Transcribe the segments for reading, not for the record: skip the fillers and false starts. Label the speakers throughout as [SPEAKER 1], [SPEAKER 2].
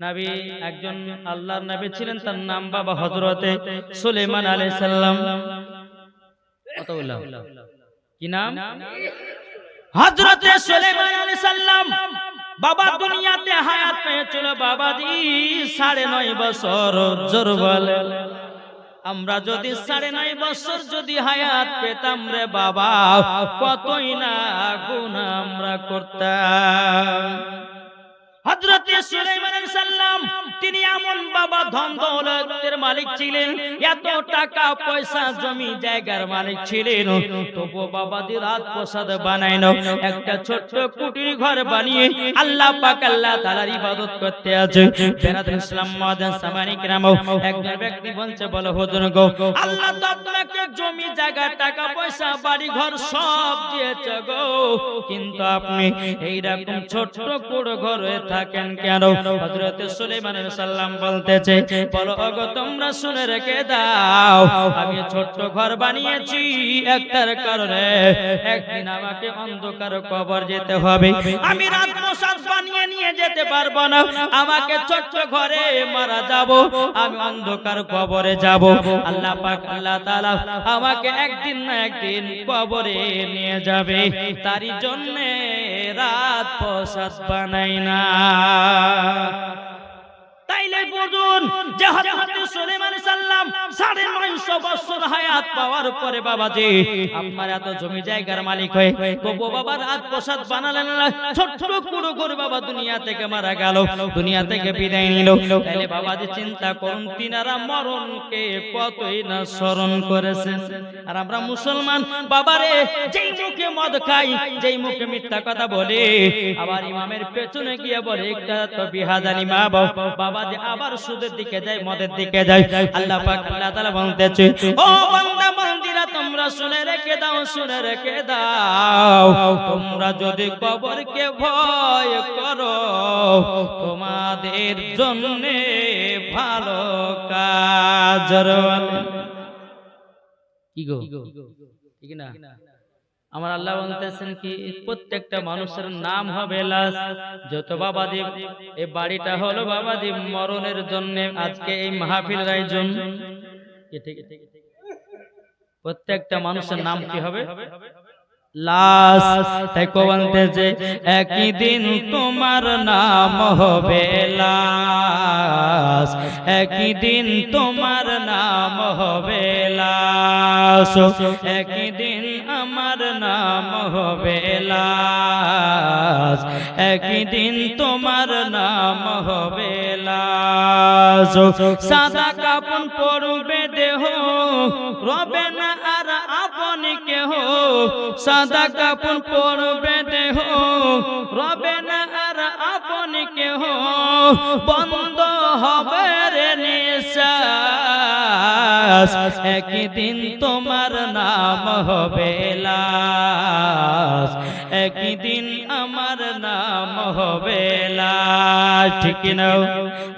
[SPEAKER 1] নবী একজন আল্লাহর নবী ছিলেন, তার নাম বাবা হযরতে সুলাইমান আলাইহিস সালাম। কত বললাম? কি নাম? হযরতে সুলাইমান আলাইহিস সালাম বাবা দুনিয়াতে হায়াত পেয়েছিল বাবাজি 9.5 বছর। জোর বলে আমরা যদি 9.5 বছর যদি হায়াত পেতাম রে বাবা, কতই না গুনাহ আমরা করতাম। হযরতে সুলাইমান আলাইহিস সালাম তিনি এমন বাবা ধন দৌলতের মালিক ছিলেন, এত টাকা পয়সা জমি জায়গার মালিক ছিলেন, তবু বাবাজি রাত প্রসাদ বানাইলো একটা ছোট্ট কুটির ঘর বানিয়ে আল্লাহ পাক আল্লাহ তাআলার ইবাদত করতে আছে। বেরাদুল ইসলাম মাদান সামানি کرام একজন ব্যক্তি বলছে, বলো হুজুর গো, আল্লাহ তো আপনাকে জমি জায়গা টাকা পয়সা বাড়ি ঘর সব দিয়েছে গো, কিন্তু আপনি এই রকম ছোট্ট কুড়ো ঘরে থাকেন কেন? হযরতে সুলাইমান আলাইহিস সালাম বলতেছে, বলো ওগো তোমরা শুনে রেখে দাও, আমি ছোট্ট ঘর বানিয়েছি একটার কারণে, একদিন আমাকে অন্ধকার কবর যেতে হবে, আমি রাত প্রসাদ বানিয়ে নিয়ে যেতে পারবো না, আমাকে ছোট্ট ঘরে মারা যাব, আমি অন্ধকার কবরে যাব। আল্লাহ পাক আল্লাহ তাআলা আমাকে একদিন না একদিন কবরে নিয়ে যাবে, তারই জন্য রাত প্রসাদ বানাই না। তাইলে বুঝুন যে হযরত সুলাইমান আলাইহিস সালাম 950 বছর হায়াত পাওয়ার পরে বাবাজি আপনার এত জমি জায়গার মালিক হয়ে তবু বাবা রাত প্রসাদ বানালেন না, ছোট্ট কুড়ো ঘর বাবা দুনিয়া থেকে মারা গেল, দুনিয়া থেকে বিদায় নিল। তাইলে বাবাজি চিন্তা করুন তিনারা মরণকে কতই না স্মরণ করেছেন। আর আমরা মুসলমান বাবারে যেই মুখে মদ খাই, যেই মুখে মিথ্যা কথা বলে, আবার ইমামের পেছনে গিয়ে বলে একটা তো বিহাজানি মা বাবা যে আবার সুদের দিকে যায়, মদের দিকে যায়। আল্লাহ পাক আল্লাহ তাআলা বলতেছে, ও বান্দা বান্দিরা তোমরা শুনে রেখে দাও, শুনে রেখে দাও, তোমরা যদি কবরকে ভয় করো তোমাদের জন্য ভালো কাজ হবে। কি গো ঠিক না? আমার আল্লাহ বলতেছেন কি প্রত্যেকটা মানুষের নাম হবে লাশ। যত বাবাজি এই বাড়িটা হলো বাবাজি মরণের জন্য, আজকে এই মাহফিল আয়োজন, প্রত্যেকটা মানুষের নাম কি হবে? লাশ। তাই কো বলতেছে একই দিন তোমার নাম হবে লাশ, একই দিন তোমার নাম হবে লাশ, একই দিন আমার নাম হবে লাশ, একই দিন তোমার নাম হবে লাশ। সাদা কাপন পরবে দেহ, রবে না আর আপন কেহ, সাদা কাপন পরবে দেহ, রবে না আর আপন কেহ, বন্ধ হবে রে নিঃশ্বাস, একদিন তোমার নাম হবে লাশ, একদিন আমার নাম হবে লাশ। ঠিক না?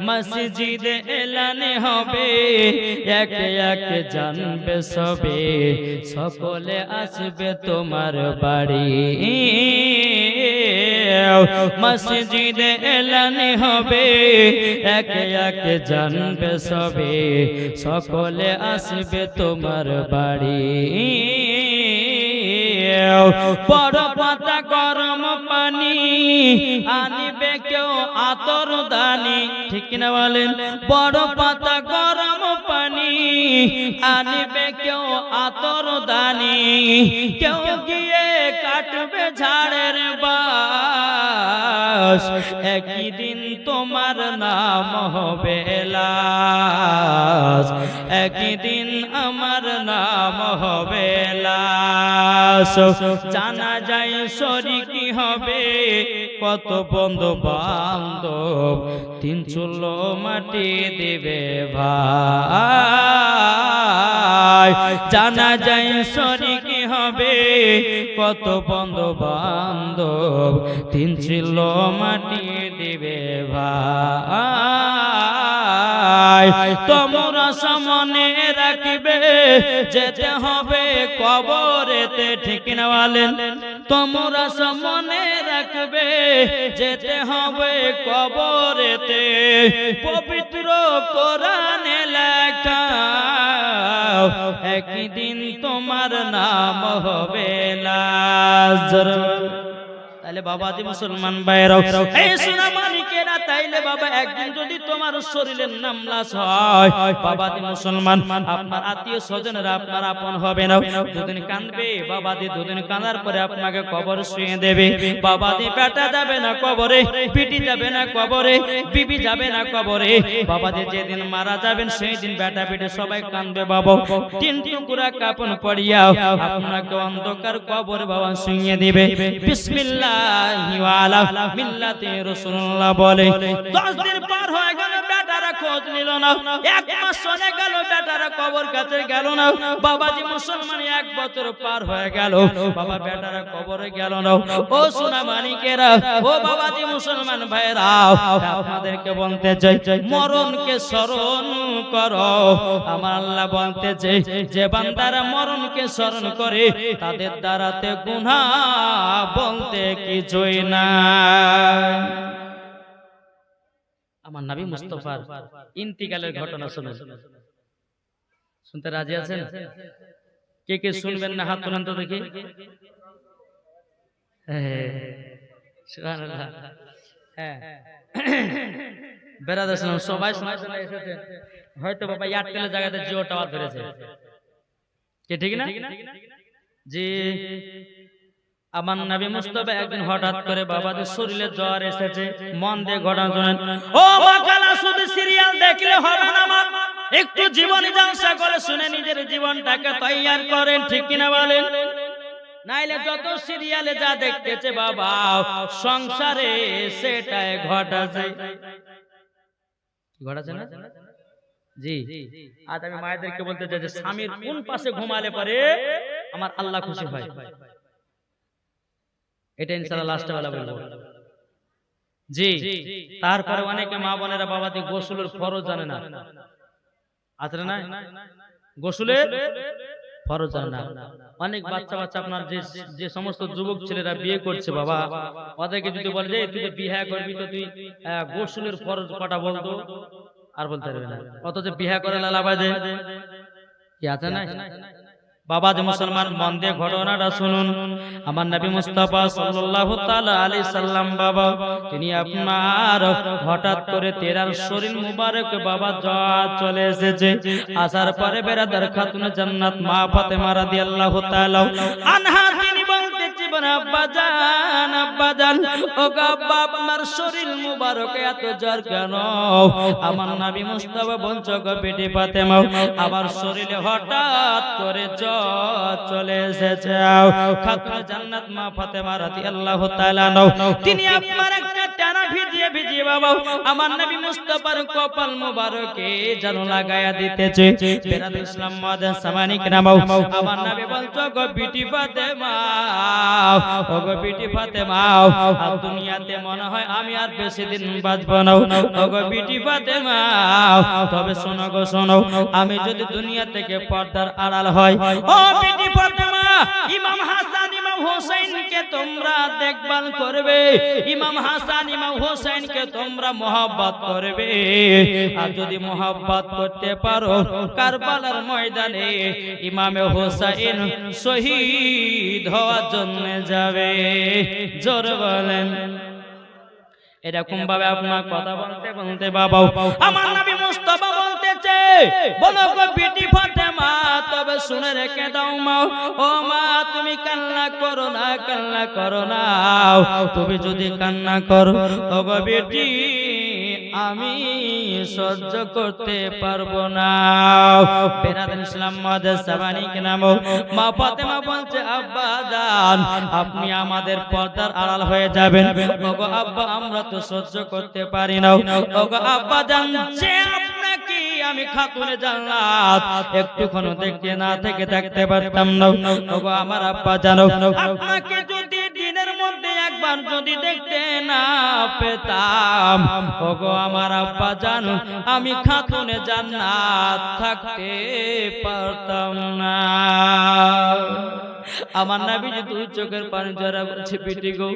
[SPEAKER 1] মসজিদে এলানে হবে, একে একে জানবে সবে, সকলে আসবে তোমার বাড়ি। মসজিদে এলানে হবে, একে একে জানবে সবে, সকলে আসবে তোমার বাড়ি। বড় পাতা গরম পানি আনিবে কেউ আতর দানি। ঠিক না বলেন? বড় পাতা গরম পানি আনিবে কেউ আতর দানি, কেউ গিয়ে কাটবে ঝাড়ের বাস, একই দিন তোমার নাম হবে লাশ, একই দিন আমার নাম হবে লাশ। জানা যায় শরীকি হবে কত বন্ধু বান্ধব, 3 চুলো মাটি দিবে ভাই। জানা যায় শরীকি হবে কত বন্ধু বান্ধব, 3 চুলো মাটি দিবে ভাই। ভাই তোমরা সামনে রাখবে যেতে হবে কবরেতে, ঠিক না বলেন? তোমরা সামনে রাখবে যেতে হবে কবরেতে, পবিত্র কোরআনে লেখা একদিন তোমার নাম হবে লাজর। তাহলে বাবাজি মুসলমান ভাইরাও, এই সোনা মানিকেরা, তাইলে বাবা একদিন যদি তোমার শরীরের নাম লাশ হয়, বাবাজি মুসলমান আপনার আত্মীয় স্বজনেরা আপনার আপন হবে না, দুদিন কাঁদবে বাবাজি, দুদিন কাঁদার পরে আপনাকে কবর শুয়ে দেবে। বাবাজি বেটা যাবে না কবরে, পিটি যাবে না কবরে, বিবি যাবে না কবরে। বাবাজি যেদিন মারা যাবেন সেই দিন বেটা পিটে সবাই কাঁদবে বাবা, তিন টুকরা কাপন পরিয়া আপনাকে অন্ধকার কবরে বাবা শুয়ে দিবে। বিসমিল্লাহ মিল্লাতে রাসূলুল্লাহ বলে 10 দিন পার হয়ে গেল, বেটারা খোঁজ নিল না। 1 মাস চলে গেল, বেটারা কবর কাছে গেল না। বাবাজি মুসলমান 1 বছর পার হয়ে গেল, বাবা বেটারা কবরে গেল না। ও সোনা মানিকেরা, ও বাবাজি মুসলমান ভাইরা, আপনাদেরকে বলতে চাই মরণকে স্মরণ করো। আমার আল্লাহ বলতে চাই যে বান্দারা মরণকে স্মরণ করে তাদের দ্বারাতে গুনাহ বলতে কিছুই না। আমার নবী মুস্তাফার ইন্তিকালের ঘটনা শুনুন, শুনতে রাজি আছেন? কে কে শুনবেন না হাত তুলেন তো দেখি। সুবহানাল্লাহ। হ্যাঁ বেরাদার সালাম সবাই শোনার জন্য এসেছেন, হয়তো বাবা এয়ারটেলের জায়গাতে জিও টাওয়ার ধরেছে, কে ঠিক না? জি, আমার নবী মুস্তাফা একদিন হঠাৎ করে বাবাদের শরীরে জ্বর এসেছে। মন দিয়ে ঘটনা শুনেন। ও মাকালা, শুধু সিরিয়াল দেখলে হবে না মা, একটু জীবনী জলসা করে শুনে নিজের জীবনটাকে তৈয়ার করেন, ঠিক কিনা বলেন? নাইলে যত সিরিয়ালে যা দেখতেছে বাবা সংসারে সেটাই ঘটাছে, ঘটাছে না? জি, আজ আমি মায়েদেরকে বলতে চাই যে স্বামীর কোন পাশে ঘুমালে পরে আমার আল্লাহ খুশি হয়, এটা ইনশাআল্লাহ লাস্টে বেলা বলবো। জি, তারপরে অনেকে মা বোনেরা বাবাজি গোসলের ফরজ জানে না, আছে না? গোসলের ফরজ জানে না। অনেক বাচ্চা বাচ্চা আপনার যে সমস্ত যুবক ছেলেরা বিয়ে করছে বাবা, ওদেরকে যদি বলে যে তুই বিয়ে করবি তো তুই গোসলের ফরজ কটা বলতো, আর বলতে পারবে না। অথচ বিয়ে করে লালা বাজে, কি আছে না? বাবাজি মুসলমান মন দিয়ে ঘটনাটা শুনুন। আমার নবী মুস্তাফা সাল্লাল্লাহু তাআলা আলাইহি সাল্লাম বাবা, তিনি আপনার হঠাৎ করে তেরার শরীর মুবারক বাবা জ্বর চলে এসেছে। আসার পরে বেরাদার খাতুন জান্নাত মা ফাতেমা রাদিয়াল্লাহু তাআলা আনহা তিনি বলতেছি আব্বা জান, আব্বা জান, ও আব্বা আপনার শরীর মুবারক এত জ্বর কেন? আমার নবী মুস্তাফা বলছো গো বেটি ফাতেমা, আমার শরীরে হঠাৎ করে জ্বর চলে এসেছে। খাতুন জান্নাত মা ফাতেমা রাদিয়াল্লাহু তাআলা তিনি আপনার একটা টানা ভিজিয়ে ভিজিয়ে বাবা আমার নবী মুস্তাফার কপাল মোবারকে যেন লাগায়া দিতেছে। বেরাদ ইসলাম মাদান সামানিক নামাও, আমার নবী বলতো গো বিটি ফাতেমা, ও গো বিটি ফাতেমা, আর দুনিয়াতে মনে হয় আমি আর বেশি দিন বাঁচবো না। ও গো বিটি ফাতেমা, তবে শোনো গো শোনো, আমি যদি দুনিয়া থেকে পর্দার আড়াল হয়, ও বিটি ফাতেমা, ইমাম হাসান ইমাম হোসেনকে তোমরা দেখভাল করবে, ইমাম হাসান ইমাম হোসেনকে তোমরা মোহাব্বত করবে। আর যদি মোহাব্বত করতে পারো, কারবালার ময়দানে ইমামে হোসেন শহীদ হওয়ার জন্য যাবে। জোর বলেন। এরকম ভাবে আপনার কথা বলতে বলতে বাবা আমার নবী মুস্তাফা বলতেছে, বলো গো বিটি ফাতেমা, তবে শুনে রেখে দাও মা, ও মা তুমি কান্না করো না, কান্না করো না। তুমি যদি কান্না করো ও গো বেটি, আমি সহ্য করতে পারবো না। বেরাদার ইসলাম মাদার সামানিক নামো মা ফাতেমা বলছে, আব্বা জান আপনি আমাদের পর্দার আড়াল হয়ে যাবেন। ওগো আব্বা আমরা তো সহ্য করতে পারি না। ওগো আব্বা জান, যে আপনাকে আমি খাতুনে জান্নাত একটুখানি দেখতে না থেকে থাকতে পারতাম না। ওগো আমার আব্বা জানো, আপনাকে যদি দিনের মধ্যে একবার যদি দেখতে না পেতাম, ওগো আমার আব্বা জান, আমি খাতুনে জান্নাত থাকতে পারতাম না। আমার নবীজি দুই চোখের পানি ঝরা বলছে, বিটি গো,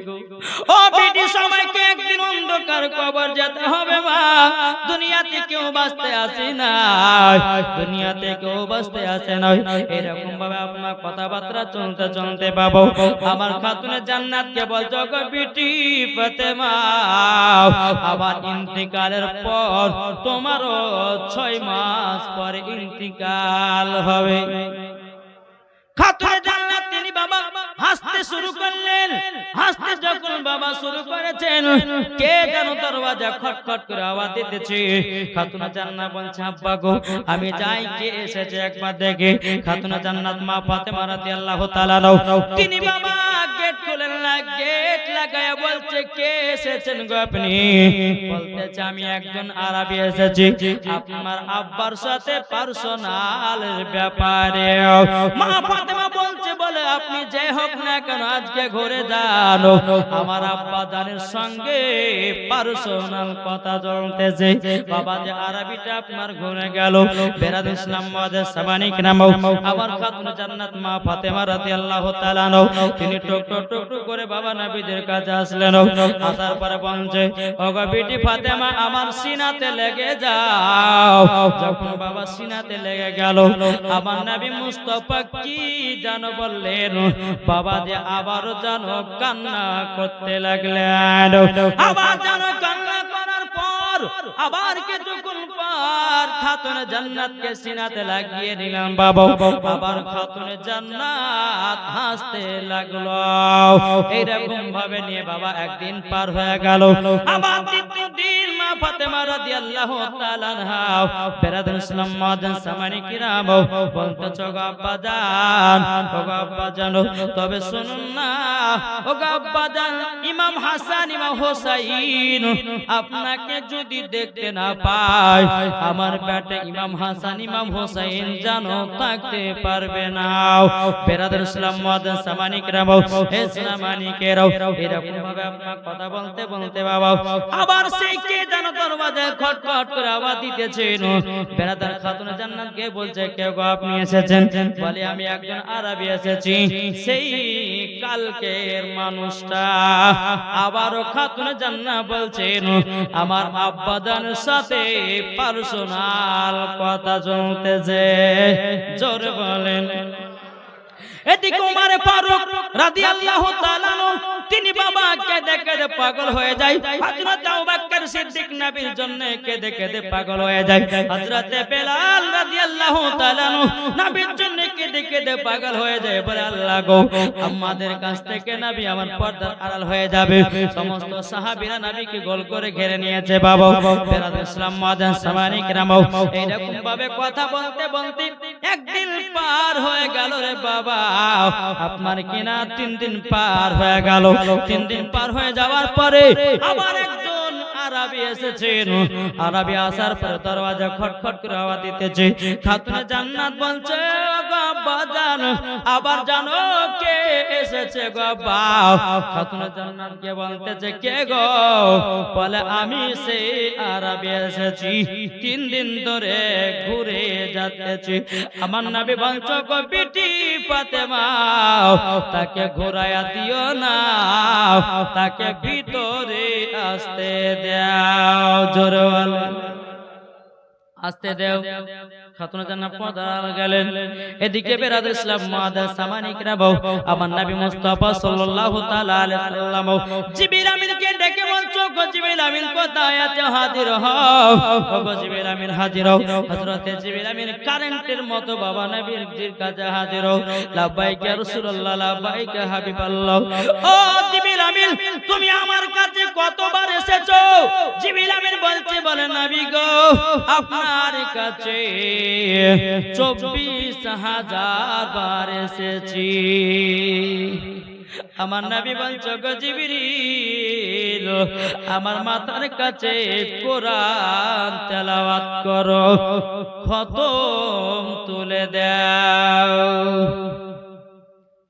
[SPEAKER 1] ও বিটি, সবাইকে একদিন অন্ধকার কবর যেতে হবে মা। দুনিয়াতে কেউ বাঁচতে আসে না, দুনিয়াতে কেউ বাঁচতে আসে না। এরকম ভাবে আপনার কথাবার্তা চলতে চলতে বাবু আমার খাতুনে জান্নাতকে বলছো, গো বিটি ফাতেমা, আবার ইন্তিকালের পর তোমারও 6 মাস পরে ইন্তিকাল হবে। খাতুনে জান্নাত তিনি বাবা হাসতে শুরু করলেন। হাসতে যখন বাবা শুরু করেছেন, কে যেন দরওয়াজা খটখট করে আওয়াজ দিতেছে। খাতুনে জান্নাত বলছে, আব্বা গো, আমি যাই, কে এসেছে একবার দেখে। খাতুনে জান্নাত মা ফাতেমা রাদিয়াল্লাহু তাআলা তিনি বাবা গেট খুলেন না, গেট লাগায়া বলছে, কে এসেছেন গো আপনি? বলতেছে, আমি একজন আরবি এসেছি আপনার আব্বার সাথে পার্সোনাল ব্যাপারে। মা ফাতেমা বলছে, বলে আপনি যে হোক না কেন আজকে ঘুরে যান, আমার আব্বা জানের সঙ্গে পার্সোনাল কথা চলতেছে। বাবা যে আরবিটা আপনার ঘুরে গেল। বেরাদ ইসলাম মুআজ্জাজ সামানিক নাম আমার খাতুনে জান্নাত মা ফাতেমা রাদিয়াল্লাহু তাআলা তিনি টক টক টক টক করে বাবা নবীদের কাছে আসলেন। আসার পরে বলছে, ওগো বিটি ফাতেমা, আমার সিনাতে লেগে যাও। যখন বাবা সিনাতে লেগে গেল, আমার নবী মুস্তাফা কি জানো বললেন, বাবা যে আবারও জানো কান্না করতে লাগলেন। আবার জানো কান্না করার পর আবার কিছুক্ষণ পর খাতুনে জান্নাতকে সিনাতে লাগিয়ে নিলাম বাবা। আবার খাতুনে জান্নাত হাসতে লাগলো। এইরকম ভাবে নিয়ে বাবা একদিন পার হয়ে গেল। আবার দ্বিতীয় দিন মা ফাতেমা রাদিয়াল্লাহু তাআলা আনহা বেরাদুল ইসলাম মুআজ্জাজ সামানি কিরাম বলতেছ, গো আব্বা জান, ওগো আব্বা জান, তবে শুনুন না, ওগো আব্বা জান, ইমাম হাসান ইমাম হোসাইন আপনাকে যদি দেখতে না পায়, আমার বেটা ইমাম হাসান ইমাম হোসাইন জানো থাকতে পারবে না। বেরাদুল ইসলাম মুআজ্জাজ সামানি কিরাম হে সামানিকেরাও, এরকম ভাবে আপনার কথা বলতে বলতে বাবা আবার সেই কে জানো দরওয়াজায় খটখট করে আওয়াজ দিতেছেন। বেরাদার খাতুনে জান্নাত কে বলছে, কে গো আপনি এসেছেন? বলে, আমি একজন আরবি এসেছি, সেই কালকের মানুষটা। আবারও খাতুনে জান্নাত বলছেন, আমার আব্বা জানের সাথে পার্সোনাল কথা চলতেছে। জোরে বলেন। এদিকে ওমর ফারুক রাদিয়াল্লাহু তাআলা তিনি বাবা কেঁদে কেঁদে পাগল হয়ে যায়। হযরত আবু বকর সিদ্দিক নবীর জন্য কেঁদে কেঁদে পাগল হয়ে যায়। হযরত বেলাল রাদিয়াল্লাহু তাআলা নবীর জন্য কেঁদে কেঁদে পাগল হয়ে যায়। বলে, আল্লাহ গো, আমাদের কাছ থেকে নবী আমার পর্দার আড়াল হয়ে যাবে। সমস্ত সাহাবীরা নবীকে গোল করে ঘিরে নিয়েছে বাবা। বেরাদ ইসলাম মুআজ্জাজ সামানি কিরাম এইরকম ভাবে কথা বলতে বলতে একদিন পার হয়ে গেল রে বাবা। আপনার কিনা 3 দিন পার হয়ে গেল। 3 দিন পার হয়ে যাওয়ার পরে আবার একজন আরবি এসেছেন। আরবি আসার পরে দরওয়াজা খটখট করে আওয়াজ দিতেছে। খাতুনে জান্নাত বলছে, গো আব্বা জান, আবার জানো কে এসেছে গো আব্বা? খাতুনে জান্নাত কে বলতেছে, কে গো? বলে, আমি সেই আরবি এসেছি, 3 দিন ধরে ঘুরে যাচ্ছি। আমার নবী বলছো, গো বিটি ফাতেমা, তাকে ঘোরায়া দিও না, তাকে ভিতরে আসতে দাও। জোরে বলেন, আসতে দাও। খাতুনে জান্নাত পর্দার গেলেন। এদিকে বেরাদুল ইসলাম মুআজ্জাজ সামানি কিরাম আমার নবী মুস্তাফা সাল্লাল্লাহু তাআলা আলাইহি সাল্লাম জিবরিল আমিনকে ডেকে বলছো, গো জিবরিল আমিন কোথায় আছে? হাজির হও। গো জিবরিল আমিন হাজির হও। হযরতে জিবরিল আমিন কারেন্টের মতো বাবা নবীর কাছে হাজির হও। লাব্বাইক ইয়া রাসূলুল্লাহ, লাব্বাইক ইয়া হাবিবাল্লাহ। ও জিবরিল আমিন, তুমি আমার কাছে কতবার এসেছো? জিবরিল আমিন বলছে, বলে নবী গো, আপনার কাছে 24,000 বার এসেছি। আমার নবী বলছো, গো জিবরিল, আমার মাথার কাছে কোরআন তেলাওয়াত করো, খতম তুলে দাও।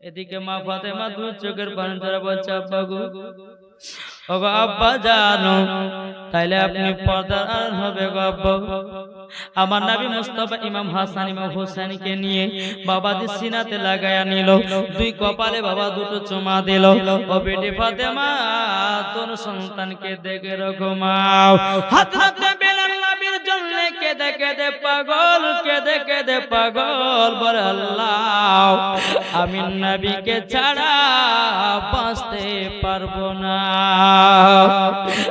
[SPEAKER 1] এদিকে মা ফাতেমা দুই চোখের পানি ঝরে বলছে, আব্বা গো, ওগো আব্বা জানো, তাইলে আপনি পর্দার আড়াল হবে গো আব্বা। আমার নবী মুস্তাফা ইমাম হাসান ইমাম হোসেনকে নিয়ে বাবাজি সিনাতে লাগায়া নিল, দুই কপালে বাবা দুটো চুমা দিল। ও বেটি ফাতেমা, তোর সন্তানকে দেখে রকমাও। হযরত বেলাল নবীর জন্য কেঁদে কেঁদে পাগল, কেঁদে কেঁদে পাগল, বলে আল্লাহ আমি নবীকে ছাড়া বাঁচতে পারবো না।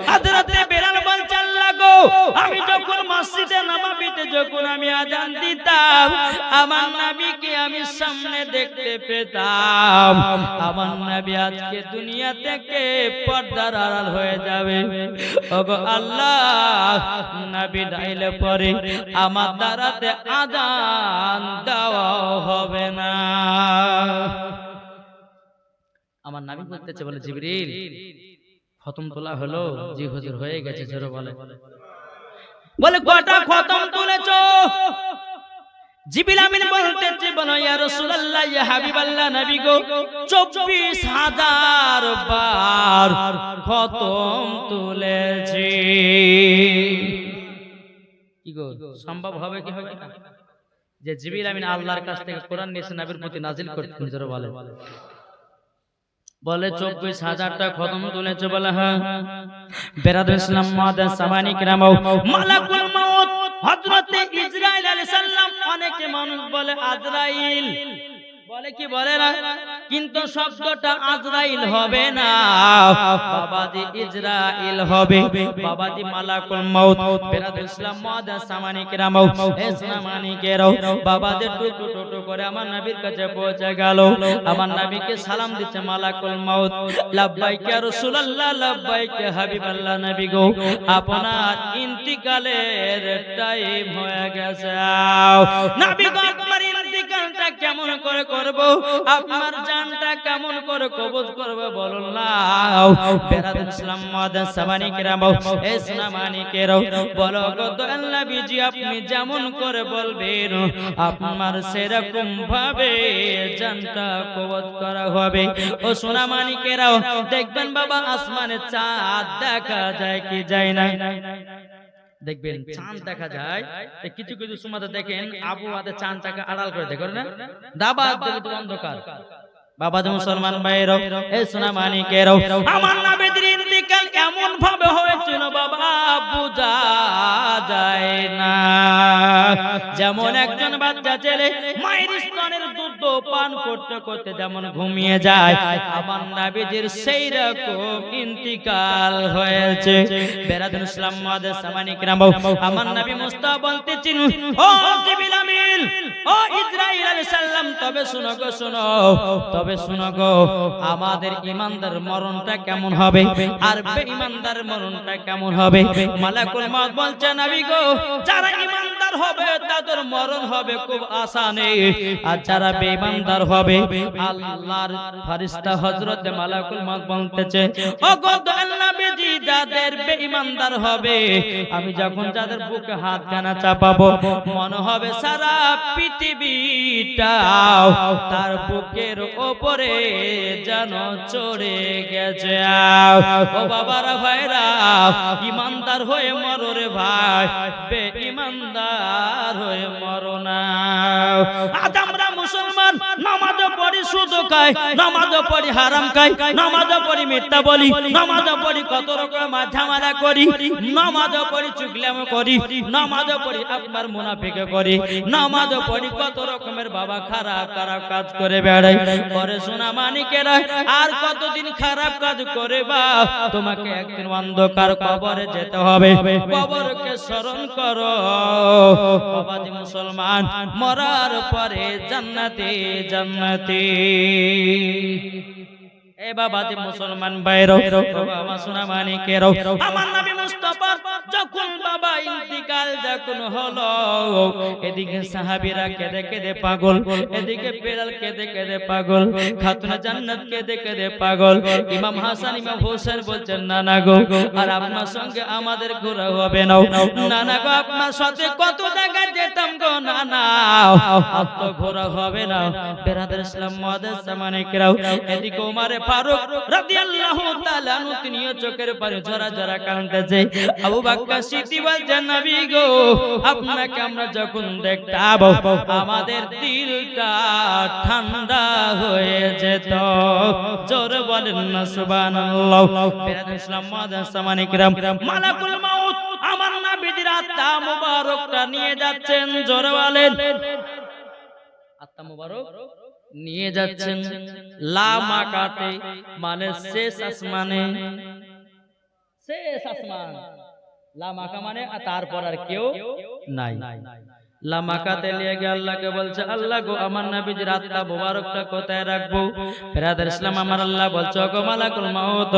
[SPEAKER 1] হযরত বেলাল বলছে, আল্লাহ গো, আমি যখন মসজিদে নববীতে যখন আমি আযান দিতাম, আমার নবীকে আমি সামনে দেখতে পেতাম। আমার নবী আজকে দুনিয়া থেকে পর্দার আড়াল হয়ে যাবে। ওগো আল্লাহ, নবী ডাইলে পরে আমার দ্বারাতে আযান দেওয়া হবে না। আমার নবী বলতেছে, বলে জিবরিল খতম তোলা হলো? জি হুজুর হয়ে গেছে। জোরে বলে, বলে কটা খতম তুলেছো? জিবরিল আমিন বলতেছে, বলো ইয়া রাসূলুল্লাহ, ইয়া হাবিবাল্লাহ, নবী গো 24,000 বার খতম তুলেছি। কি গো, সম্ভব হবে কি হবে না যে জিবরিল আমিন আল্লাহর কাছ থেকে কোরআন নিয়ে নবীর প্রতি নাজিল করতেন? জোরে বলে, বলে 24,000টা খতম তুলেছে। বলে হ্যাঁ। বেরাদুল ইসলাম মুআদ্দাস সামানি কিরাম, মালাকুল মউত হযরত ইসরাইল আলাইহিস সালাম, অনেকে মানুষ বলে আজরাইল, বলে কি বলে না, কিন্তু শব্দটা আজরাইল হবে না, বাবাজি ইসরাইল হবে, বাবাজি মালাকুল মউত। বেরাদুল ইসলাম মুআদ্দাস সামানি কিরাম, এ সামানি কেরাও, বাবাজি টুটু টুটু করে আমার নবীর কাছে পৌঁছে গেল। আমার নবীকে সালাম দিচ্ছে মালাকুল মউত, লাব্বাইক ইয়া রাসূলুল্লাহ, লাব্বাইক ইয়া হাবিবাল্লাহ, নবী গো আপনার ইন্তিকালের টাইম হয়ে গেছে। নবী গো আপনার ইন্তিকালটা কেমন করে করব, আপনার জানটা কেমন করে কবজ করব বলুন না। বেরাদুল ইসলাম মুআদ্দাস সামানি কিরাম, এ সামানি কেরাও, বলো গো দয়াল নবীজি আপনি যেমন করে বলবেন আপনার সেরকম ভাবে জানটা কবজ করা হবে। ও সোনা মানিকেরাও, দেখবেন বাবা আসমানে চাঁদ দেখা যায় কি যায় না? দেখবেন চাঁদ দেখা যায়, কিছু কিছু সময় দেখেন আবহাওয়াতে চাঁদটাকে আড়াল করে দেখেন না, দাবাত দেখে অন্ধকার। বাবা যে মুসলমান ভাইরাও, এই সোনা মানিকেরাও, আমার নবীর ইন্তিকাল এমন ভাবে হয়েছিল বাবা বুঝা যায় না। যেমন একজন বাচ্চা ছেলে মায়ের স্তনের দুধ পান করতে করতে যেমন ঘুমিয়ে যায়, আমার নবীর সেই রকম ইন্তিকাল হয়েছে। বেরাদুল ইসলাম মুআদ্দাস সামানি কিরাম, আমার নবী মুস্তাফা বলতেছেন, ও জিবরিল আমিন, ও ইসরাইল আলাইহিস সালাম, তবে শুনো গো, শুনো, তবে শুনো গো, আমাদের ঈমানদার মরণটা কেমন হবে আর বেঈমানদার মরণটা কেমন হবে? মালাকুল মউত বলছে, নবী গো যারা ঈমানদার হবে তাদের মরণ হবে খুব আসানে, আর যারা বেঈমানদার হবে আল্লাহর ফেরেশতা হযরত মালাকুল মউত বলতেছে, ও গো দয়াল নবীজি যাদের বেঈমানদার হবে আমি যখন যাদের বুকে হাত কানা চাপাবো মনে হবে সারা পৃথিবীটা তার বুকের উপরে যেন চড়ে গেছে। ও বাবারা ভাইরা, ঈমানদার হয়ে মরো রে ভাই, বেঈমানদার হয়ে মরো না। আজ আমরা মুসলমান নামাজ পড়ি সুদ খাই, নামাজ পড়ি হারাম খাই, নামাজ পড়ি মিথ্যা বলি, নামাজ পড়ি কত রকম ঝামেলা করি, নামাজ পড়ি চুগলামি করি, নামাজ পড়ি আকবার মুনাফিক করি, নামাজ পড়ি কত রকমের বাবা খারাপ খারাপ কাজ করে বেড়াই। পরে সোনা মানিকেরা আর কতদিন খারাপ কাজ করে বা তোমাকে একদিন অন্ধকার কবরে যেতে হবে, কবরকে স্মরণ করো। বাবাজি মুসলমান, মরার পরে জান্নাতে জান্নাতে। এ বাবাজি মুসলমান ভাইরা, বাবা সোনা মানিকেরা, আমার নবী মুস্তাফা যখন বাবা ইন্তিকাল ইন্তিকাল যখন হলো, এদিকে সাহাবীরা কেঁদে কেঁদে পাগল, এদিকে বেলাল কেঁদে কেঁদে পাগল, খাতুনে জান্নাত কেঁদে কেঁদে পাগল। ইমাম হাসান ইমাম হোসেন বলছেন না না গো, আর আপনার সঙ্গে আমাদের ঘোরা হবে না, না না গো, আপনার সাথে কত জায়গায় যেতাম গো, না না আর তো ঘোরা হবে না। বেরাদার ইসলাম মুআদ্দাস সামানে কেরাও, এদিকে ওমরে ফারুক রাদিয়াল্লাহু তাআলা আনহু তিনিও চোখের পানি ঝরা ঝরা কাঁদতেছে। আবু বকর সিদ্দিক বলছেন নবী গো, আপনাকে আমরা যখন দেখতাম আমাদের দিলটা ঠান্ডা হয়ে যেত। জোরে বলেন না সুবহানাল্লাহ। বেরাদার ইসলাম মুআদ্দাস সামানে কেরাম, মালাকুল মাউত আমার নবীজির আত্মা মুবারকটা নিয়ে যাচ্ছেন। জোরে বলেন, আত্মা মুবারক নিয়ে যাচ্ছেন লামাকাতে, মানে শেষ আসমানে। শেষ আসমান, লামাকা মানে তারপর আর কেউ নাই। লামাকাতে নিয়ে গিয়ে আল্লাহকে বলছে, আল্লাহ গো, আমার নবীজির আত্মা মুবারকটা কোথায় রাখবো? বেরাদার ইসলাম, আমার আল্লাহ বলছে, গো মালাকুল মাউত,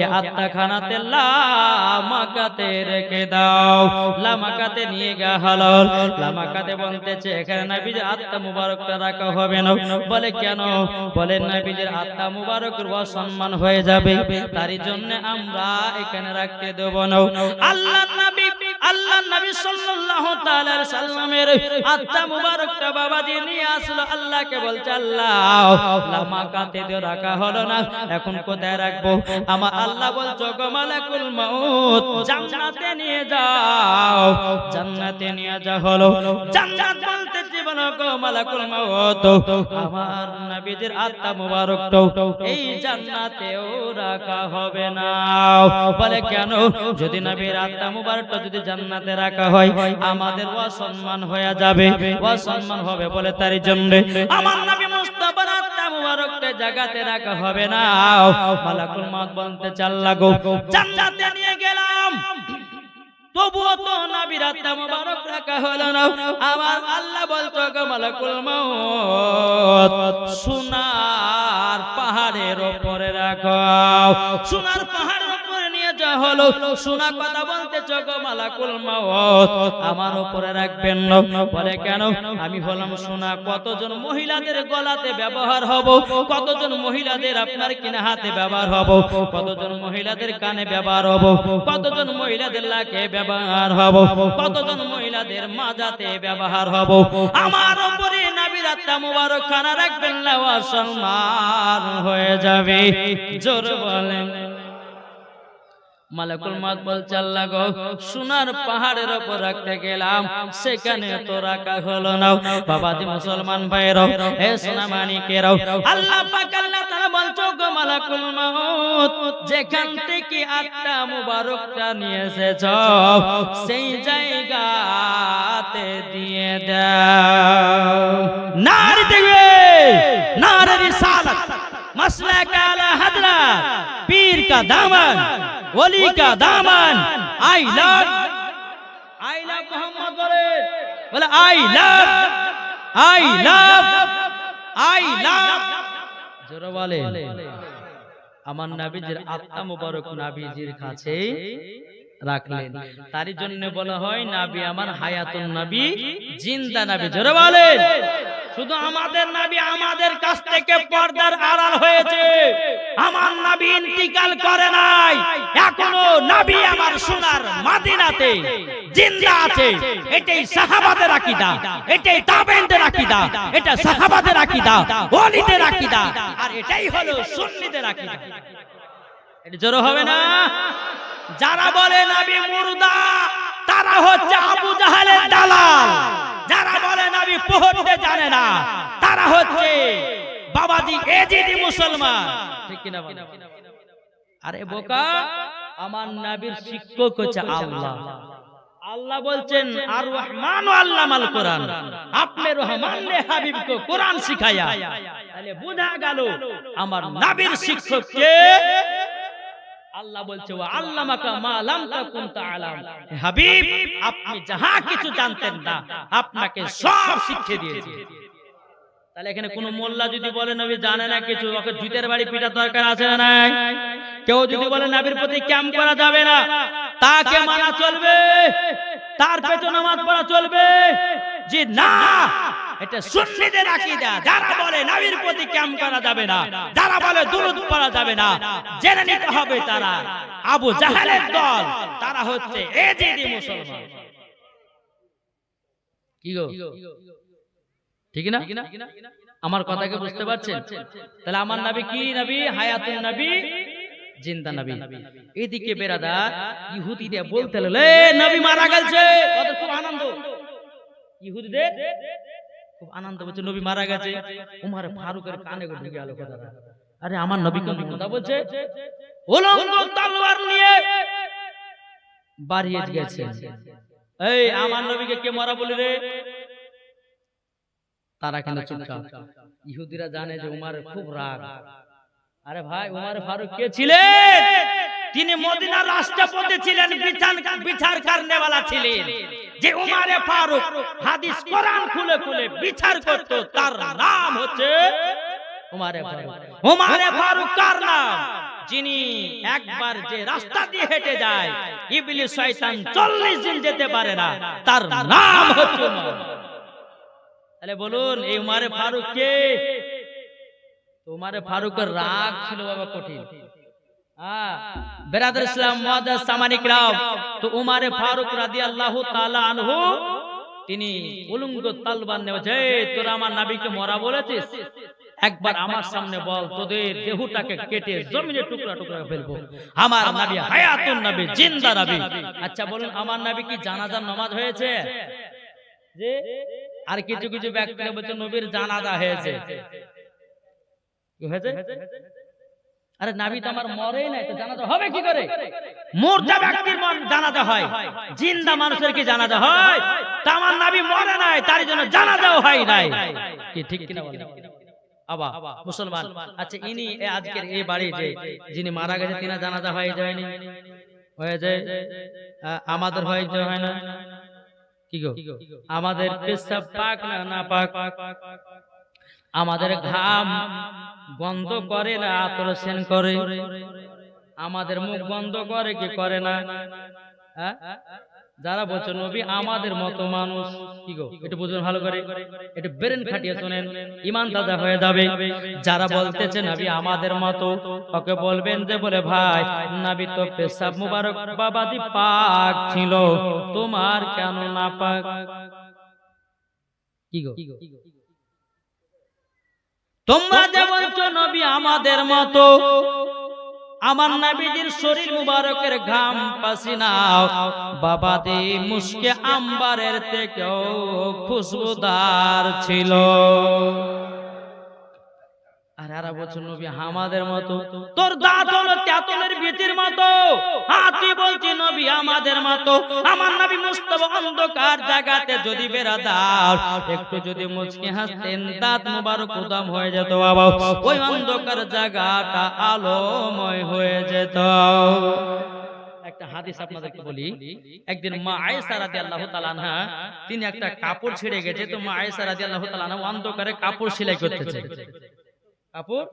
[SPEAKER 1] এই আত্মা খানাতে লামাকাতে রেখে দাও। লামাকাতে নিয়ে গিয়ে হলো, লামাকাতে বলতেছে এখানে নবীজির আত্মা মুবারকটা রাখা হবে না। বলে কেন? বলে নবীজির আত্মা মুবারকের অসম্মান হয়ে যাবে, তারই জন্য আমরা এখানে রাখতে দেব না। আল্লাহর নবী সাল্লাল্লাহু তাআলা আলাইহি সাল্লামের আত্মা মুবারকটা বাবাজি নিয়ে আসলো, আল্লাহকে বলছে, আল্লাহ লামাকাতে তো রাখা হলো না, এখন কোথায় রাখবো? আমার আল্লাহ বলছো, গো মালাকুল মাউত, জান্নাতে নিয়ে যাও। জান্নাতে নিয়ে যা হলো, জান্নাত বলতে জীবন, গো মালাকুল মাউত, আমার নবীজির আত্মা মুবারকটা এই জান্নাতেও রাখা হবে না। বলে কেন? যদি নবীর আত্মা মুবারকটা যদি জান্নাতে রাখা হয়, আমাদের অসম্মান হয়ে যাবে, অসম্মান হবে, বলে তারই জন্য আমার নবী মুস্তাফার আত্মা মুবারকটা জায়গাতে রাখা হবে না। মালাকুল মাউত বলতে চাল্লা গো, জান্নাতে নিয়ে গেলাম, তবুও তো নবীর আত্মা মুবারক রাখা হলো না। আমার আল্লাহ বলতো, গো মালাকুল মাউত, সোনার পাহাড়ের উপরে রাখো। সোনার পাহাড়ের উপরে নিয়ে যা হলো, সোনা কথা বলতেছো, গো মালাকুল মাউত, আমার উপরে রাখবেন না। বলে কেন? আমি হলাম সোনা, কতজন মহিলাদের গলাতে ব্যবহার হব, কতজন মহিলাদের আপনার কিনা হাতে ব্যবহার হব, কতজন মহিলাদের কানে ব্যবহার হব, কতজন মহিলাদের লাকে ব্যবহার হব, কতজন মহিলাদের মাজাতে ব্যবহার হব। আমার উপরে নবীর আত্মা মুবারক খানা রাখবেন না, অসম্মান হয়ে যাবে। জোর বলেন। মালাকুল মাউত বলছে, আল্লাহ গো, সোনার পাহাড়ের উপর রাখতে গেলাম, সেখানে তো রাখা হলো না। বাবাজি মুসলমান ভাইরাও, এ সোনা মানিকেরাও, আল্লাহ পাক আল্লাহ তাআলা বলছো, গো মালাকুল মাউত, যেখান থেকে আত্মা মুবারকটা নিয়ে এসেছো, সেই জায়গাতে দিয়ে দাও। নারে তাকবীর, নারে রিসালাত, মাসলাক আলা হযরত পীর का दामन, ওলি का दामन, आई लव मोहम्मद, बोले आई लव। জোরে বলে, আমার নবীজির আত্মা মুবারক নবীজির কাছে রাখলেন, তারই জন্য বলা হয় নবী আমার হায়াতুন নবী, জিন্দা নবী। জোরে বলে, শুধু আমাদের নবী আমাদের কাছ থেকে পর্দার আড়াল হয়েছে, আমার নবী ইন্তিকাল করে নাই, এখনো নবী আমার সোনার মদিনাতে জিন্দা আছে। এটাই সাহাবাদের আকীদা, এটাই তাবেঈনদের আকীদা, এটা সাহাবাদের আকীদা, ওলিদের আকীদা, আর এটাই হলো সুন্নিদের আকীদা। এটা জোরে হবে না? যারা বলে নবী মুর্দা, তারা হচ্ছে আবু জাহেলের দালাল। যারা বলে নবী পড়তে জানে না, তারা হচ্ছে বাবাজি এজিদি মুসলমান। ঠিক কি না? আরে বোকা, আমার নবীর শিক্ষক হচ্ছে আল্লাহ। আল্লাহ বলছেন, আর রহমান আল্লামাল কোরআন, আপনি রহমান ने হাবিব को কোরআন শিখায়া। তাহলে বোঝা গেল আমার নবীর শিক্ষক কে? আল্লাহ বলছে, ওয়া আল্লামাকা মা লাম তাকুন তাআলাম, হাবিব আপনি যাহা কিছু জানতেন না, আপনাকে সব শিখিয়ে দিয়েছে। তাহলে এখানে কোন মোল্লা যদি বলে নবী জানে না কিছু, ওকে জুতের বাড়ি পিটার দরকার আছে না নাই? কেউ যদি বলে নবীর প্রতি ক্যাম্প করা যাবে না, তাকে মানা চলবে? তার পেছনে নামাজ পড়া চলবে? জি না, এটা সুন্নিদের আকীদা। যারা বলে নবীর প্রতি ক্যাম করা যাবে না, যারা বলে দুরূদ পড়া যাবে না, জেনে নিতে হবে তারা আবু জাহেলের দল, তারা হচ্ছে এজিদি মুসলমান। কি গো, ঠিক না? আমার কথাকে বুঝতে পারছেন? তাহলে আমার নবী কি নবী? হায়াতুন নবী, জিন্দা নবী। এদিকে বেরাদার ইহুদিরা বলতে লাগলো, এ নবী মারা গেছে। কত খুব আনন্দ, ইহুদিদের খুব আনন্দ, বলছে নবী মারা গেছে। উমর ফারুকের কানে ঢুকে গেল কথাটা। আরে আমার নবী কোন কথা বলছে? উলঙ্গ তলোয়ার নিয়ে বাড়িয়ে গেছে। এই আমার নবীকে কে মারা বলি রে? তারা কিন্তু চুপচাপ। ইহুদিরা জানে যে উমর খুব রাগ। আরে ভাই, উমর ফারুক কে ছিলেন? তিনি মদিনার রাষ্ট্রপতি ছিলেন, বিচার করনেওয়ালা ছিলেন। যে উমরে ফারুক হাদিস কোরআন খুলে খুলে বিচার করত, তার নাম হচ্ছে উমরে ফারুক। উমরে ফারুক কার নাম? যিনি একবার যে রাস্তা দিয়ে হেঁটে যায় ইবলিস শয়তান 40 দিন যেতে পারে না, তার নাম হচ্ছে উমর। তাহলে বলুন এই উমরে ফারুক কে? উমরে ফারুকের রাগ ছিল বাবা কঠিন। বেরাদার ইসলাম মুআজ্জাজ সামানি কিরাম, তো উমরে ফারুক রাদিয়াল্লাহু তাআলা আনহু তিনি উলঙ্গ তলবার নিয়ে, তোরা আমার নবীকে মরা বলেছিস, একবার আমার সামনে বল, তোদের দেহটাকে কেটে জমিনে টুকরা টুকরা ফেলবো। আমার নবী হায়াতুন নবী, জিন্দা নবী। আচ্ছা বলুন, আমার নবী কি জানাজার নামাজ হয়েছে? যে আর কিছু কিছু ব্যক্তিরা বলছে নবীর জানাজা হয়েছে। কি হয়েছে? আরে নবী তো আমার মরেই নাই, তো জানাজা হবে কি করে? মুর্দা ব্যক্তির জানাজা হয়, জিন্দা মানুষের কি জানাজা হয়? তা আমার নবী মরে নাই, তার জন্য জানাজাও হয় নাই। কি ঠিক কিনা বলেন? আবা মুসলমান, আচ্ছা ইনি আজকের এই বাড়ি যে যিনি মারা গেছে, তিনা জানাজা হয়ে যায়নি? হয়ে যায়। আমাদের হয় যে হয় না? কি গো, আমাদের পেশাব পাক না না পাক? আমাদের ঘাম বন্ধ করে না আতর সেন করে? আমাদের মুখ বন্ধ করে কি করে না? যারা বলছে নবী আমাদের মতো মানুষ, কি গো একটু বুঝুন ভালো করে, একটু ব্রেন খাটিয়ে শুনেন, ঈমান তাজা হয়ে যাবে। যারা বলতেছে নবী আমাদের মতো, ওকে বলবেন যে বলে ভাই নবী তো পেশাব মুবারক বাবাদি পাক ছিল, তোমার কেন না পাক? কি গো, তোমরা যে বলছো নবী আমাদের মতো, আমার নবীজির শরীর মুবারকের ঘাম পাসিনাও বাবাদি মুশকে আম্বারের থেকেও খুশবুদার ছিল। আর আরা বলছো নবী আমাদের মতো, তোর দাঁত হলো তেঁতুলের বিচির মতো। তুই বলছি নবী আমাদের মতো। আমার নবী মুস্তাফা অন্ধকার জায়গাতে যদি বেরাদার একটু যদি মুচকি হাসতেন, দাঁত মুবারক উদাম হয়ে যেত বাবা, ওই অন্ধকার জায়গাটা আলোময় হয়ে যেত। একটা হাদিস আপনাদেরকে বলি। একদিন মা আয়েশা রাদিয়াল্লাহু তাআলা আনহা, তিনি একটা কাপড় ছিঁড়ে গেছে, তো মা আয়েশা রাদিয়াল্লাহু তাআলা আনহা অন্ধকারে কাপড় সেলাই করতেছে। কাপড়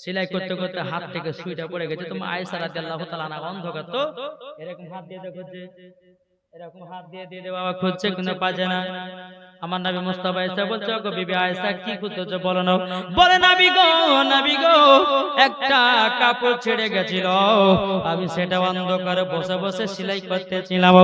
[SPEAKER 1] সেলাই করতে করতে হাত থেকে সুইটা পড়ে গেছে। তো মা আয়েশা রাদিয়াল্লাহু তাআলা আনহা অন্ধকার, তো এরকম হাত দিয়ে খুঁজছে, এরকম হাত দিয়ে দিয়ে বাবা খুঁজছে, কিন্তু পাচ্ছে না। আমার নবী মুস্তাফা এসে বলছে, গো বিবি আয়েশা কি খুঁজছো বলো না? বলে নবী গো একটা কাপড় ছেড়ে গেছিল, আমি সেটা অন্ধকারে বসে বসে সেলাই করতেছিলাম,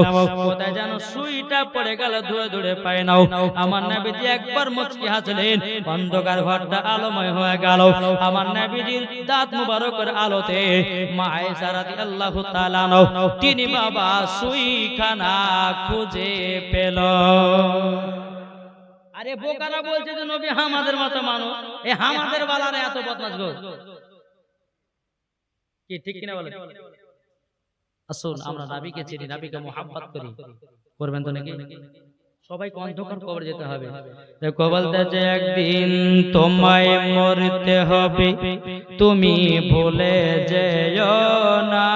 [SPEAKER 1] কোথায় যেন সুইটা পড়ে গেল, ধুয়ে ধুয়ে পায় নাও। আমার নবীজি একবার মুচকি হাসলেন, অন্ধকার ঘরটা আলোময় হয়ে গেল। আমার নবীজির দাঁত মুবারকের আলোতে মা আয়েশা রাদিয়াল্লাহু তাআলা আনহা তিনি বাবা সুইখানা খুঁজে পেল। আরে বোকারা বলছে যে নবী আমাদের মতো মানুষ, এই আমাদের বালারে এত বদমাশ গো, কি ঠিক কিনা বলেন? আসুন আমরা নবীকে চিনি, নবীকে মুহাব্বত করি, করবেন তো নাকি? সবাই অন্ধকার কবর যেতে হবে। দেখো বলতেছে একদিন তোমায় মরতে হবে, তুমি ভুলে যেও না,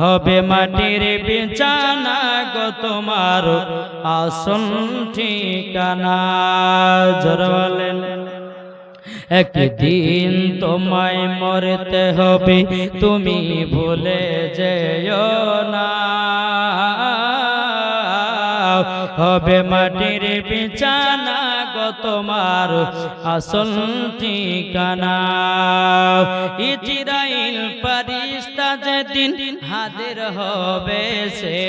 [SPEAKER 1] হবে মাটির বিছানা গো তোমার আসল ঠিকানা। জোরে বলেন, একদিন তোমায় মরতে হবে, তুমি ভুলে যেও হবে মাটির বিছানা গো তোমার আসল ঠিকানা। ইজরাইল ফেরেশতা যেদিন হাজির হবে সে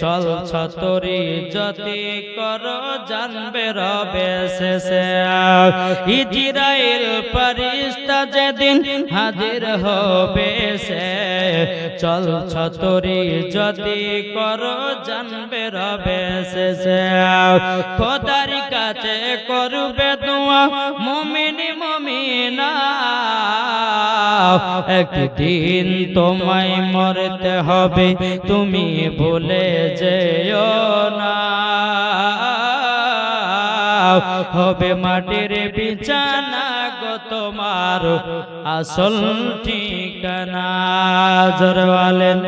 [SPEAKER 1] চল ছতরি যদি করো জানবে রবে শেষে। ইজরাইল ফেরেশতা যেদিন হাজির হবে সে চল ছতরি যদি করো জানবে রবে শেষে। খোদার কাছে করবে দোয়া মুমিন মুমিনা একদিন তোমায় মরতে হবে তুমি ভুলে যেও না। হবে মাটির বিছানা গো তোমার আসল ঠিকানা। জোরে বলেন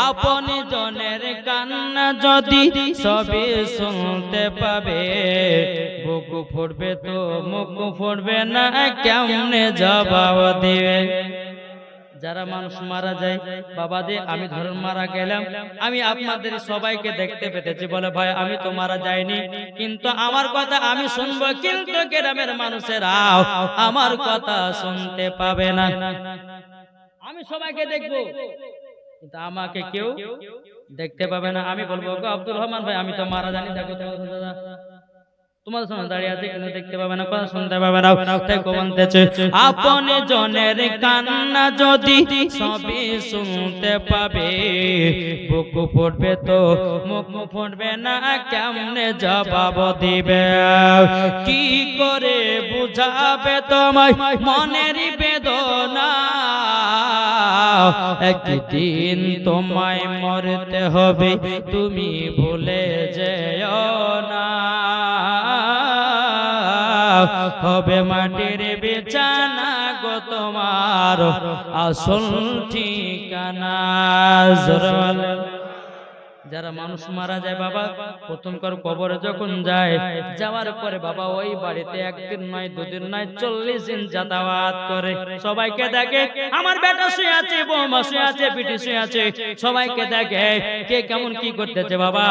[SPEAKER 1] আপনি জনের কান্না যদি সবে শুনতে পাবে বুক ফুটবে তো মুখ ফুটবে না কেমনে জবাব দেবে। যারা মানুষ মারা যায় বাবা যে আমি ধরুন মারা গেলাম আমি আপনাদের সবাইকে দেখতে পেতেছি বলে ভাই আমি তো মারা যাইনি কিন্তু আমার কথা আমি শুনবো কিন্তু গ্রামের মানুষেরা আমার কথা শুনতে পাবে না। আমি সবাইকে দেখবো কিন্তু আমাকে কেউ দেখতে পাবে না। আমি বলবো গো আব্দুর রহমান ভাই আমি তো মারা জানি দেখো তোমাদের সামনে দাঁড়িয়ে আছে কিন্তু দেখতে পাবে না কথা শুনতে পাবে না। তাই বলতেছে আপনি জনের কান্না যদি সবই শুনতে পাবে বুক ফুটবে তো মুখ ফুটবে না কেমনে জবাব দিবে। কি করে বুঝাবে তোমায় মনের বেদনা একদিন তোমায় মরতে হবে তুমি ভুলে যেও না। হবে মাটির বিছানা গো তোমার আসল ঠিকানা। যারা মানুষ মারা যায় বাবা প্রথম কর কবরে যখন যায় যাওয়ার পরে বাবা ওই বাড়িতে একদিন নয় দুদিন নয় 40 দিন যাতায়াত করে সবাইকে দেখে আমার বেটা শুয়ে আছে বৌমা শুয়ে আছে পিটি শুয়ে আছে সবাইকে দেখে কে কেমন কি করতেছে বাবা।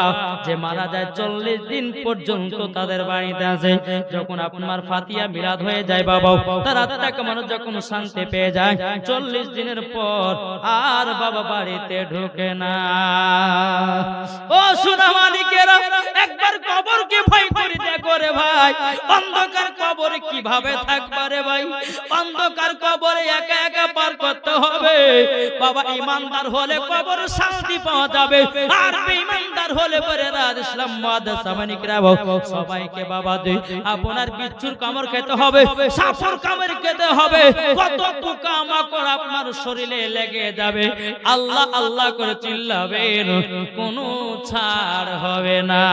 [SPEAKER 1] যে মারা যায় 40 দিন পর্যন্ত তাদের বাড়িতে আছে। যখন আপনার ফাতিহা মিলাদ হয়ে যায় বাবা তার আত্মাকে মানুষ যখন শান্তি পেয়ে যায় 40 দিনের পর আর বাবা বাড়িতে ঢোকে না। ও সুনামানিকেরা একবার কবরকে ভয় করে দেখো রে ভাই অন্ধকার কবরে কিভাবে থাকবে রে ভাই। অন্ধকার কবরে একা একা পার করতে হবে বাবা। ইমানদার হলে কবরে শান্তি পাওয়া যাবে আর বেঈমানদার হলে পরে রাত ইসলাম মাদ্রাসামানিকরা সবাইকে বাবা দে আপনার বিচ্ছুর কামড় খেতে হবে সাপের কামড় খেতে হবে কত পোকামাকড় আপনার শরীরে লেগে যাবে আল্লাহ আল্লাহ করে চিল্লাবেন কোনো ছাড় হবে না।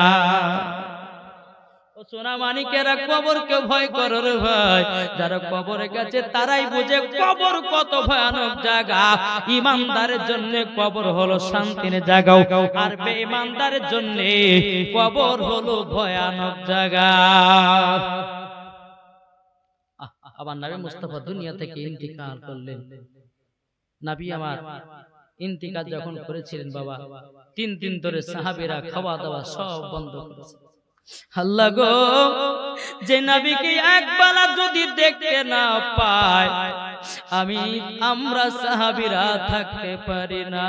[SPEAKER 1] সোনা মানিকেরা কবরকে ভয় করো রে ভাই। যারা কবরে গেছে তারাই বুঝে কবর কত ভয়ানক জায়গা। ইমানদারের জন্য কবর হলো শান্তির জায়গা আর বেঈমানদারের জন্য কবর হলো ভয়ানক জায়গা। আমার নবী মুস্তাফা দুনিয়া থেকে ইন্তিকাল করলেন। নবী আমার ইন্তিকাল যখন করেছিলেন বাবা 3 দিন ধরে সাহাবীরা খাওয়া দাওয়া সব বন্ধ করেছে। আল্লাহ গো যে নবীকে একবেলা যদি দেখতে না পায় আমরা সাহাবীরা থাকতে পারি না।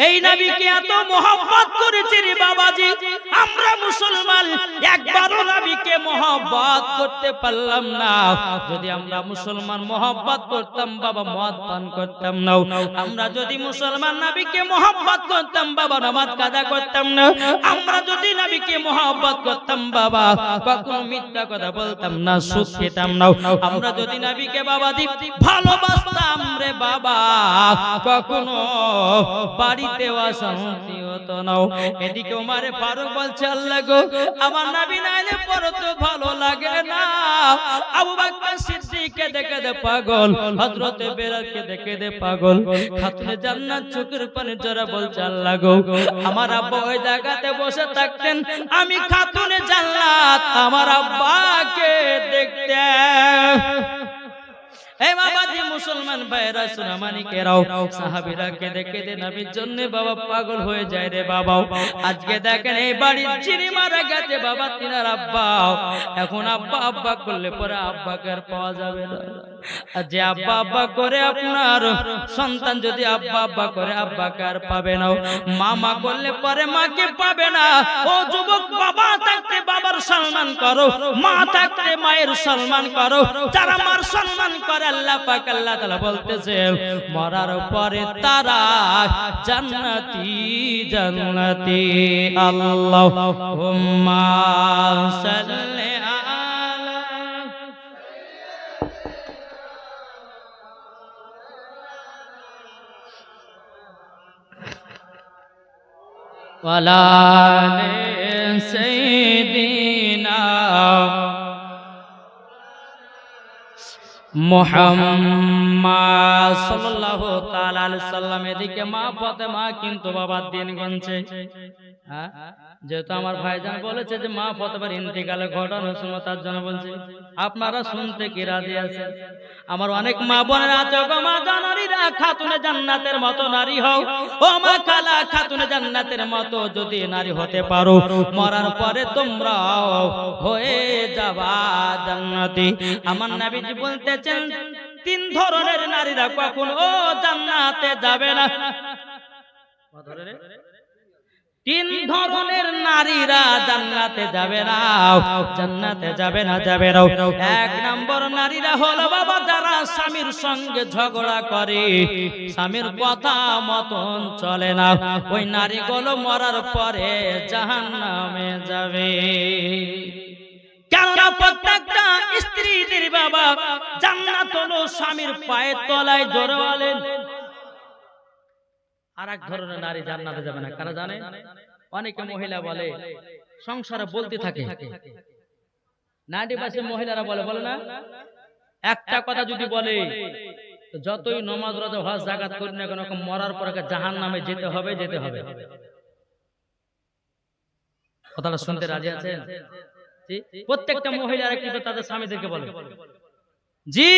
[SPEAKER 1] এই নবীকে এত মহব্বত করেছি রে বাবাজি আমরা মুসলমান একবারও নবীকে মহব্বত করতে পারলাম না। যদি আমরা মুসলমান মহব্বত করতাম বাবা মদ পান করতাম না। আমরা যদি মুসলমান নবীকে মহব্বত করতাম বাবা নামাজ কাজা করতাম না। আমরা যদি নবীকে মহব্বত করতাম বাবা কখনো মিথ্যা কথা বলতাম না সুদ খেতাম না। আমরা যদি নবীকে বাবাজি ভালোবাসতাম রে বাবা কখনো বাড়িতে অশান্তি হতো না। এদিকে ওমর ফারুক বলছে আল্লাহ গো আমার নবী নাইলে পরে তো ভালো লাগে না। আবু বকর সিদ্দিককে দেখে দে পাগল হযরত বেলালকে দেখে দে পাগল। খাতুনে জান্নাত চোখের পানি জোরে বলছে আল্লাহ গো আমার আব্বা ওই জায়গাতে বসে থাকতেন আমি খাতুনে জান্নাত আমার আব্বাকে দেখতে এই বাবাজি মুসলমান ভাইরা সুনামানিকেরাও সাহাবীরা কেঁদে কেঁদে নবীর জন্য বাবা পাগল হয়ে যায় রে বাবা। আজকে দেখেন এই বাড়ির যিনি মারা গেছে বাবা তিনার আব্বা, এখন আব্বা আব্বা করলে পরে আব্বাকে আর পাওয়া যাবে না। আর যে আব্বা আব্বা করে আপনার সন্তান যদি আব্বা আব্বা করে আব্বাকে আর পাবে না, মামা করলে পরে মাকে পাবে না। ও যুবক, বাবা থাকতে বাবার সম্মান করো, মা থাকতে মায়ের সম্মান করো। যারা মার সম্মান করে আল্লাহ পাক আল্লাহ তাআলা বলতেছে মরার পরে তারা জান্নাতি জান্নাতি। আল্লাহুম্মা সাল্লি আলা ওয়ালা আলি সাইয়্যিদিনা মুহাম্মদ সাল্লাল্লাহু তাআলা আলাইহি সাল্লাম। এদিকে মা ফাতেমা কিন্তু বাবার দিন গুনছে। যেহেতু আমার ভাইজান বলেছে যে মা ফাতেমার ইন্তেকালের ঘটনা শুনো, তার জন্য বলছি আপনারা শুনতে কি রাজি আছেন? আমার অনেক মা বোনেরা আছে, গো মা জানারিরা, খাতুনে জান্নাতের মতো নারী হও। ও মা খালা, খাতুনে জান্নাতের মতো যদি নারী হতে পারো, মরার পরে তোমরাও হয়ে যাবা জান্নাতি। আমার নবীজি বলতেছেন তিন ধরনের নারীরা কখনো জান্নাতে যাবে না। তিন ধরনের নারীরা জান্নাতে যাবে না, জান্নাতে যাবে না, যাবে না। এক নম্বর নারীরা হলো বাবা যারা স্বামীর সঙ্গে ঝগড়া করে, স্বামীর কথা মতন চলে না, ওই নারীগুলো মরার পরে জাহান্নামে যাবে। কেননা প্রত্যেকটা স্ত্রীদের বাবা জান্নাত হলো স্বামীর পায়ের তলায়। জোরে বলেন। আর এক ধরনের নারী জান্নাতে যাবে না, কারা জানে? অনেকে মহিলা বলে সংসারে বলতে থাকে, 90% মহিলারা বলে, বলে না, একটা কথা যদি বলে যতই নামাজ রোজা হজ যাকাত করি না কেন, মরার পরে জাহান্নামে যেতে হবে, যেতে হবে। কথাটা শুনতে রাজি আছেন? প্রত্যেকটা মহিলারা কিন্তু তাদের স্বামীদেরকে বলে। জি,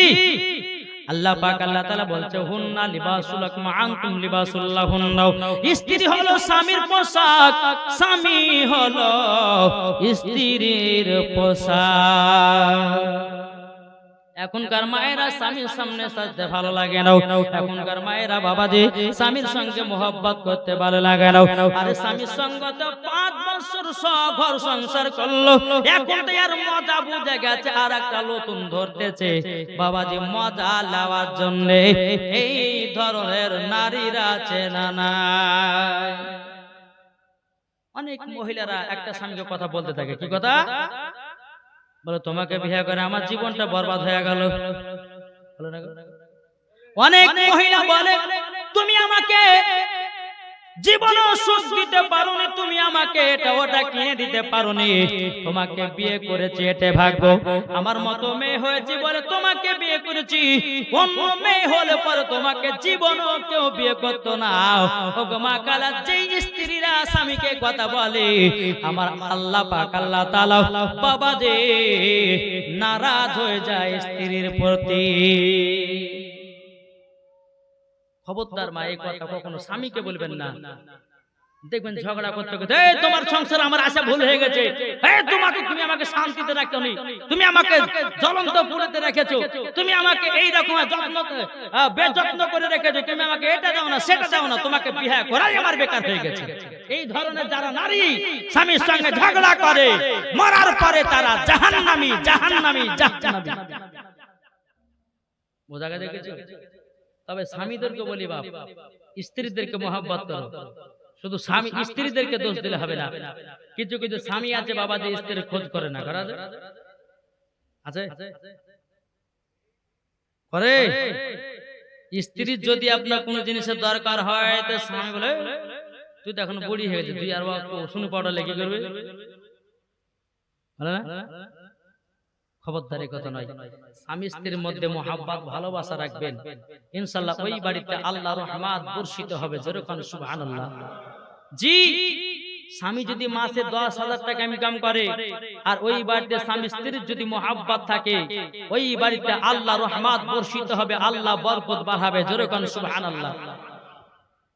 [SPEAKER 1] আল্লাহ পাক আল্লাহ তাআলা বলছে হুন্না লিবাসুল লাকুম আনতুম লিবাসুল লাহুন্না। স্ত্রী হলো স্বামীর পোশাক, স্বামী হলো স্ত্রীর পোশাক। এখনকার মায়েরা স্বামীর সামনে সাজতে ভালো লাগে না, এখনকার মায়েরা বাবাজি স্বামীর সঙ্গে মোহব্বত করতে ভালো লাগে না। আরে স্বামীর সঙ্গে তো 5 বছর ঘর সংসার করলো, এখন তো আর মজা বুঝে গেছে, আর একটা নতুন ধরতেছে বাবাজি মজা নেওয়ার জন্য। এই ধরনের নারীরা আছে না নাই? অনেক মহিলারা একটা স্বামীকে কথা বলতে থাকে, কি কথা বলে? তোমাকে বিয়ে করে আমার জীবনটা বরবাদ হয়ে গেল। অনেক মহিলা বলে তুমি আমাকে জীবনে সুখ দিতে পারোনি, তুমি আমাকে এটা ওটা কিনে দিতে পারোনি, তোমাকে বিয়ে করেছি এটা ভাগ্য, আমার মতো মেয়ে হয়েছে বলে তোমাকে বিয়ে করেছি, অন্য মেয়ে হলে পরে তোমাকে জীবনও কেউ বিয়ে করতো না। ওগো মা কালা, যেই স্ত্রীরা স্বামীকে কথা বলে আমার আল্লাহ পাক আল্লাহ তাআলা বাবা যে নারাজ হয়ে যায় স্ত্রীর প্রতি। খবরদার মা, এই কথা কখনো স্বামীকে বলবেন না। দেখবেন ঝগড়া করতে করতে, এই তোমার সংসার আমার আশা ভুল হয়ে গেছে, এই তোমাকে, তুমি আমাকে শান্তিতে রাখোনি, তুমি আমাকে জ্বলন্ত পুড়েতে রেখেছো, তুমি আমাকে এই রকম বেযত্ন করে রেখেছো, তুমি আমাকে এটা দাও না সেটা দাও না, তোমাকে বিয়ে করাই আমার বেকার হয়ে গেছে। এই ধরনের যারা নারী স্বামীর সঙ্গে ঝগড়া করে মরার পরে তারা জাহান্নামী, জাহান্নামী, জাহান্নামী। বোঝা গেছে কিছু? তবে স্বামীদেরকে বলি বাপ, স্ত্রীদেরকে মহব্বত করো। শুধু স্বামী স্ত্রীদেরকে দোষ দিলে হবে না। কিছু কিছু স্বামী আছে বাবা যে স্ত্রীর খোঁজ করে না, করা আছে করে। স্ত্রীর যদি আপনার কোনো জিনিসের দরকার হয় তো স্বামী বলে তুই তো এখন বুড়ি হয়ে গেছিস, তুই আর শুনে পাউডার লেগে করবে, বলে না? খবরদারি কথা নয়। স্বামী স্ত্রীর মধ্যে মোহাব্বত ভালোবাসা রাখবেন, ইনশাআল্লাহ ওই বাড়িতে আল্লাহর রহমত বর্ষিত হবে। যেরকম সুবহানাল্লাহ। জি, স্বামী যদি মাসে 10,000 টাকা ইনকাম করে আর ওই বাড়িতে স্বামী স্ত্রীর যদি মহব্বত থাকে, ওই বাড়িতে আল্লাহ রহমত বর্ষিত হবে, আল্লাহ বরকত বাড়াবে। জোরে কোন সুবহানাল্লাহ।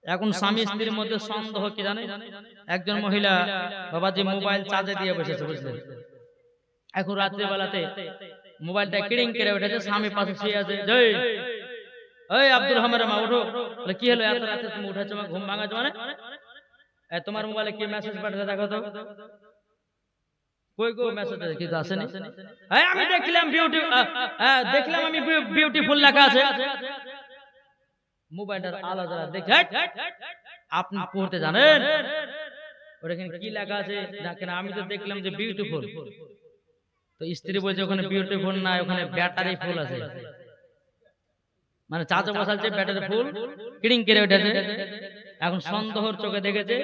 [SPEAKER 1] এখন স্বামী স্ত্রীর মধ্যে সন্দেহ কি জানে, একজন মহিলা বাবাজি মোবাইল চার্জে দিয়ে বসেছে, বুঝলেন? এখন রাত্রি বেলাতে মোবাইলটা কিড়িং করে উঠেছে, স্বামী পাশে শুয়ে আছে। এই আব্দুল রহমানের মা ওঠো। বলে কি হলো এত রাতে তুমি উঠেছো, ঘুম ভাঙাছো? মানে তোমার মোবাইলে কি মেসেজ পাঠাতে দেখো তো। কই গো মেসেজ কিছু আসেনি? আমি দেখলাম আমি বিউটিফুল লেখা আছে। মোবাইলটার আলো জ্বালা দেখে আপনি পড়তে জানেন ওখানে কি লেখা আছে? দেখেন আমি তো দেখলাম যে বিউটিফুল। তো স্ত্রী বলছে ওখানে বিউটিফুল না, ওখানে ব্যাটারি ফুল আছে। মানে চাচা বসাচ্ছে ব্যাটারি ফুল কিড়িং করে উঠেছে। এখন সন্দেহর চোখে দেখেছে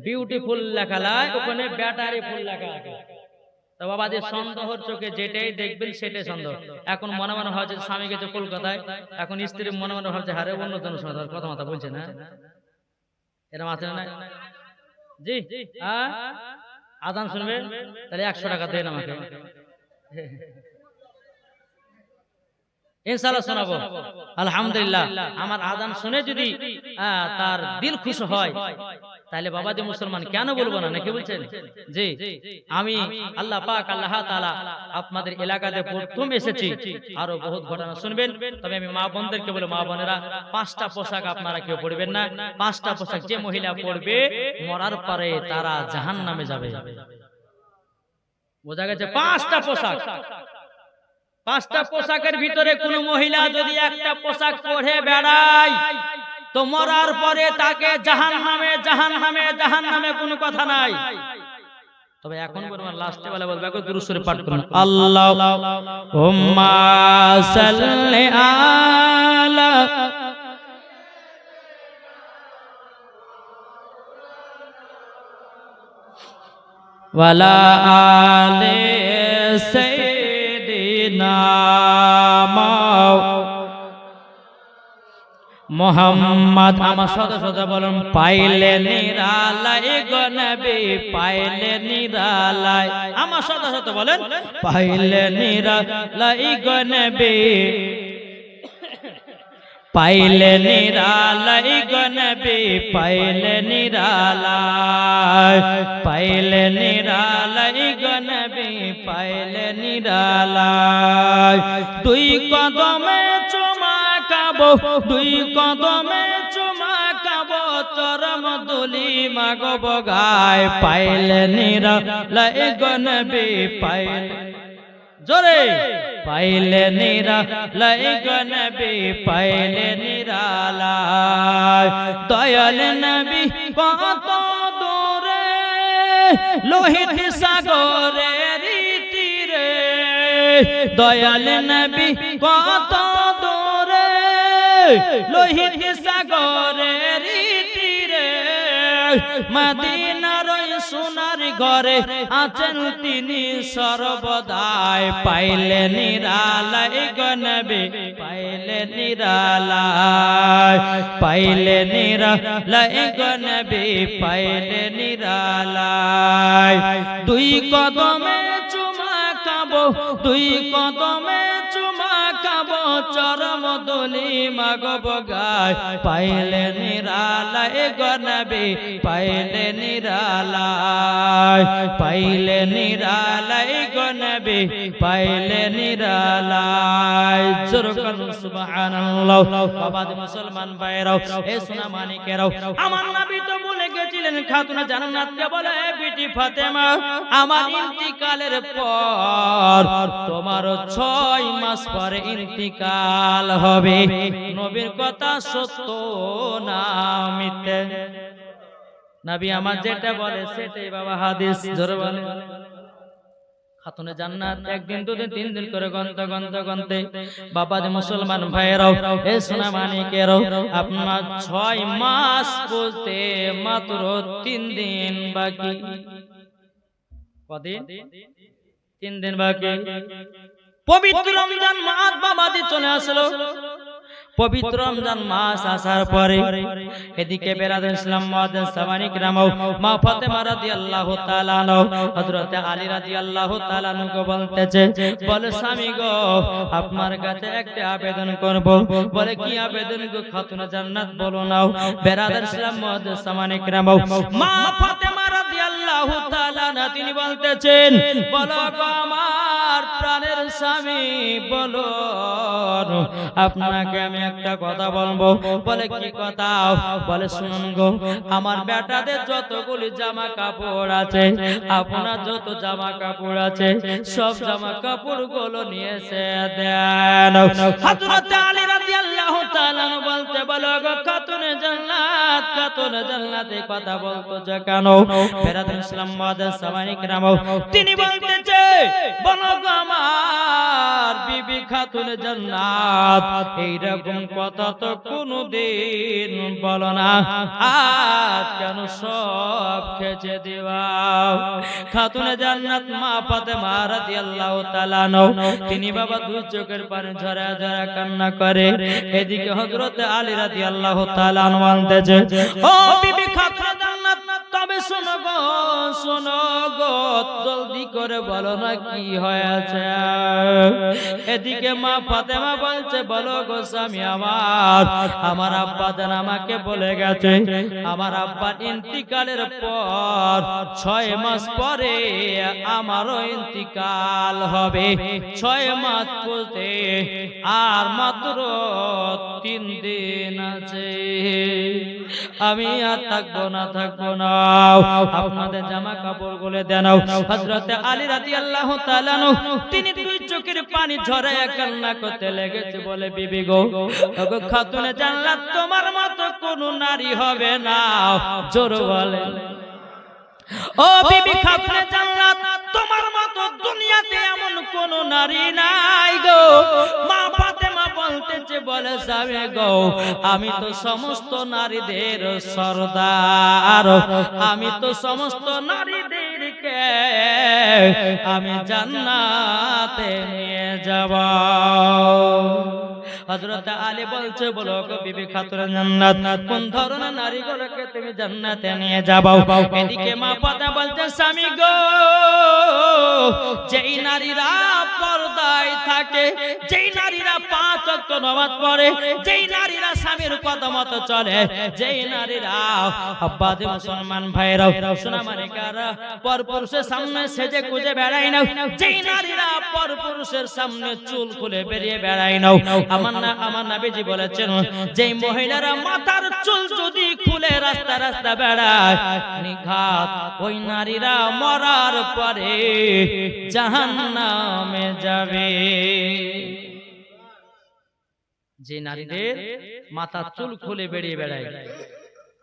[SPEAKER 1] বিউটিফুল লেখা লাই, ওখানে ব্যাটারি ফুল লেখা আছে। তো বাবাজি সন্দেহর চোখে যেটাই দেখবেন সেটাই সন্দেহ। এখন মনে মনে হয় যে স্বামী গেছে কলকাতায়, এখন স্ত্রী মনে মনে ভাবছে হারে অন্য জনের সঙ্গে কথা মাথা বলছে না, এরকম আছে না? জি আজান শুনবে তাহলে 100 টাকা দেন আমাকে, ইনশাআল্লাহ শোনাবো। আলহামদুলিল্লাহ আমার আজান শুনে যদি তার দিল খুশি হয় তাহলে বাবাজি মুসলমান কেন বলবো না, নাকি বলছেন? জি আমি আল্লাহ পাক আল্লাহ তাআলা আপনাদের এলাকাতে প্রথম এসেছি, আরো বহুত ঘটনা শুনবেন। তবে আমি মা বোনদেরকে বলে, মা বোনেরা 5টা পোশাক আপনারা কেউ পরবেন না। 5টা পোশাক যে মহিলা পরবে মরার পরে তারা জাহান্নামে যাবে। বোঝা গেছে? 5টা পোশাক। 5টা পোশাকের ভিতরে কোন মহিলা যদি একটা পোশাক পরে বেড়ায় তো মরার পরে তাকে জাহান্নামে জাহান্নামে জাহান্নামে, কোনো কথা নাই। তবে এখন বলবো লাস্টে বেলা বলবো একটু দুরূদ শরীফ পাঠ করুন। আল্লাহুম্মা সাল্লি আলা ওয়ালা আলি সাইয়্যিদিনা মোহাম্মদ। আমার সাথে সাথে বলুন পাইলে নিরালাই গো নবী, পাইলে নিরালাই। আমার সাথে সাথে বলেন পাইলে নিরালাই গো নবী, পাইলে নিরালাই গো নবী, পাইলে নিরালাই, পাইলে নিরালাই গো নবী, পাইলে নিরালাই। দুই কদমে চুমা খাবো, দুই কদমে চুমা খাবো, চরম দুলি মাগব গায়, পাইলে নিরালাই গো নবী, পাইলে জোরে পাইলে নিরালাই গো নবী, পাইলে নিরালাই। দয়াল নবী কত দূরে লোহিত সাগরের তীরে, দয়াল নবী কত দূরে লোহিত সাগরের তীরে, মদিনার সোনার ঘরে আছেন তিনি সর্বদাই, পাইলে নিরালাই গো নবী, পাইলে নিরালাই, পাইলে নিরালাই গো নবী, পাইলে নিরালাই। দুই কদমে চুমা খাবো, দুই কদমে চুমা খাবো, চরম দুলি মাগব গায়, পাইলে নিরালাই গো নবী, পাইলে নিরালাই, পাইলে নিরালাই গো নবী, পাইলে নিরালাই। জোরে বলুন সুবহানাল্লাহ। বাবাজি মুসলমান ভাইরাও, এ সোনা মানিকেরাও, আমার নবী তো বলে গেছিলেন খাতুন জান্নাতকে বলে বিটি ফাতেমা আমার ইন্তিকালের পর তোমার 6 মাস পরে ইন্তিকাল হবে। নবীর কথা সত্য না মিথ্যে? নবী আমার যেটা বলে সেটাই বাবা হাদিস। জোরে বলে খাতুনে জান্নাত একদিন দুদিন 3 দিন করে গন্তে গন্তে গন্তে বাবাজি মুসলমান ভাইরাও, এ সোনা মানিকেরাও, আপনার 6 মাস বলতে মাত্র 3 দিন বাকি। কদিন? 3 দিন বাকি। পবিত্র রমজান মাস বাবাজি চলে আসলো। পবিত্র রমজান মাস আসার পরে এদিকে বেরাদুল ইসলাম মুআজ্জিন সামানিক রামাও মা ফাতেমা রাদিয়াল্লাহু তাআলা আনহা হযরত আলী রাদিয়াল্লাহু তাআলা আনহু বলতেছে, বলে স্বামী গো আপনার কাছে একটা আবেদন করব। বলে কি আবেদন গো খাতুন জান্নাত বলো নাও। বেরাদুল ইসলাম মুআজ্জিন সামানিক রামাও মা ফাতেমা রাদিয়াল্লাহু তাআলা আনহা তিনি বলতেছেন, বলো গো আমার প্রাণের স্বামী বলো আপনাকে আমি একটা কথা বলবো। বলে কি কথা? বলে শুনুন গো আমার বেটাদের যতগুলি জামা কাপড় আছে, আপনার যত জামা কাপড় আছে সব জামা কাপড় গুলো নিয়ে এসে দেন। হযরত আলী রাদিয়াল্লাহু তাআলা বলতে, বলো গো খাতুনে জান্নাত, খাতুনে জান্নাতে কথা বলতো যে কেন? বেরাদুল ইসলাম মুআজ্জিন সামানিক রামাও তিনি বলতেছে, বলো গো আমার বিবি খাতুনে জান্নাত এইরকম কথা তো কোনদিন বলো না, আজ কেন সব খেচে দিবা? খাতুনে জান্নাত মা ফাতেমা রাদিয়াল্লাহু তাআলা আনহা তিনি বাবা দুই চোখের পানি ঝরা ঝরা কান্না করে। এদিকে হযরত আলী রাদিয়াল্লাহু তাআলা আনহু বলতেছে, ও বিবি খাতুনে জান্নাত তবে শোনো গো, শোনো গো জলদি করে বলো না কি হয়েছে? এদিকে মা ফাতেমা বলছে, বলো গো স্বামী আমার, আমার আব্বা জান আমাকে বলে গেছে আমার আব্বার ইন্তিকালের পর 6 মাস পরে আমারও ইন্তিকাল হবে। 6 মাস পরে আর মাত্র 3 দিন আছে, আমি আর থাকবো না, থাকবো না, আপনাদের জামা কাপড় গুলো দেন। হযরত আলী রাদিয়াল্লাহু তাআলা তিনি দুই চোখের পানি ঝরায় কান্না করতে লেগেছে। বলে বিবি গো ওগো খাতুনে জান্নাত তোমার মতো কোন নারী হবে না, জোর বলে। ও বিবি খাতুনে জান্নাত তোমার মতো দুনিয়াতে এমন কোন নারী নাই গো। মা ফাতেমা বলতেছে, বলে স্বামী গো আমি তো সমস্ত নারীদের সরদার, আমি তো সমস্ত নারীদেরকে আমি জান্নাতে নিয়ে যাব। হযরত আলী বলছে, বলো গো বিবি খাতুনে জান্নাত কোন ধরনের নারীগুলোকে তুমি জান্নাতে নিয়ে যাবো? এদিকে মা ফাতেমা বলছে, স্বামী গো যেই নারীরা পর্দায় থাকে, যেই নারীরা 5 ওয়াক্ত নামাজ পড়ে, যেই নারীরা স্বামীর কথা মতো চলে, যেই নারীরা আব্বাদে মুসলমান ভাইরাও সোনা মানিকারা পরপুরুষের সামনে সেজে গুজে বেড়ায় না, যেই নারীরা পরপুরুষের সামনে চুল খুলে বেরিয়ে বেড়ায় না, আমার নবীজি বলেছেন যেই মহিলারা মাথার চুল যদি খুলে রাস্তা রাস্তা বেড়ায় নিঘাত, ওই নারীরা মরার পরে জাহান্নামে যাবে। যে নারীদের মাথার চুল খুলে বেরিয়ে বেড়ায়,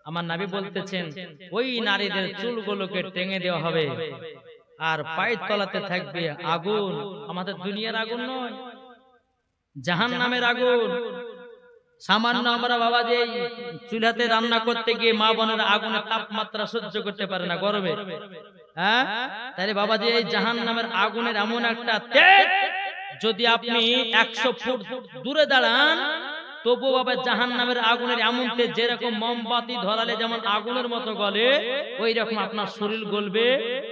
[SPEAKER 1] আমার নবী বলতেছেন ওই নারীদের চুলগুলোকে টেঙে দেওয়া হবে আর পায়ের তলাতে থাকবে আগুন। আমাদের দুনিয়ার আগুন নয়, জাহান্নামের আগুন। সামান্য আমরা বাবা যে চুলাতে রান্না করতে গিয়ে মা বোনের আগুনের তাপমাত্রা সহ্য করতে পারে না গরমে, হ্যাঁ তাহলে বাবা যে এই জাহান্নামের আগুনের এমন একটা তেজ, যদি আপনি 100 ফুট দূরে দাঁড়ান তবু বাবা জাহান্নামের আগুনের এমন তেজ, যেরকম মোমবাতি ধরালে যেমন আগুনের মতো গলে, ওই রকম আপনার শরীর গলবে।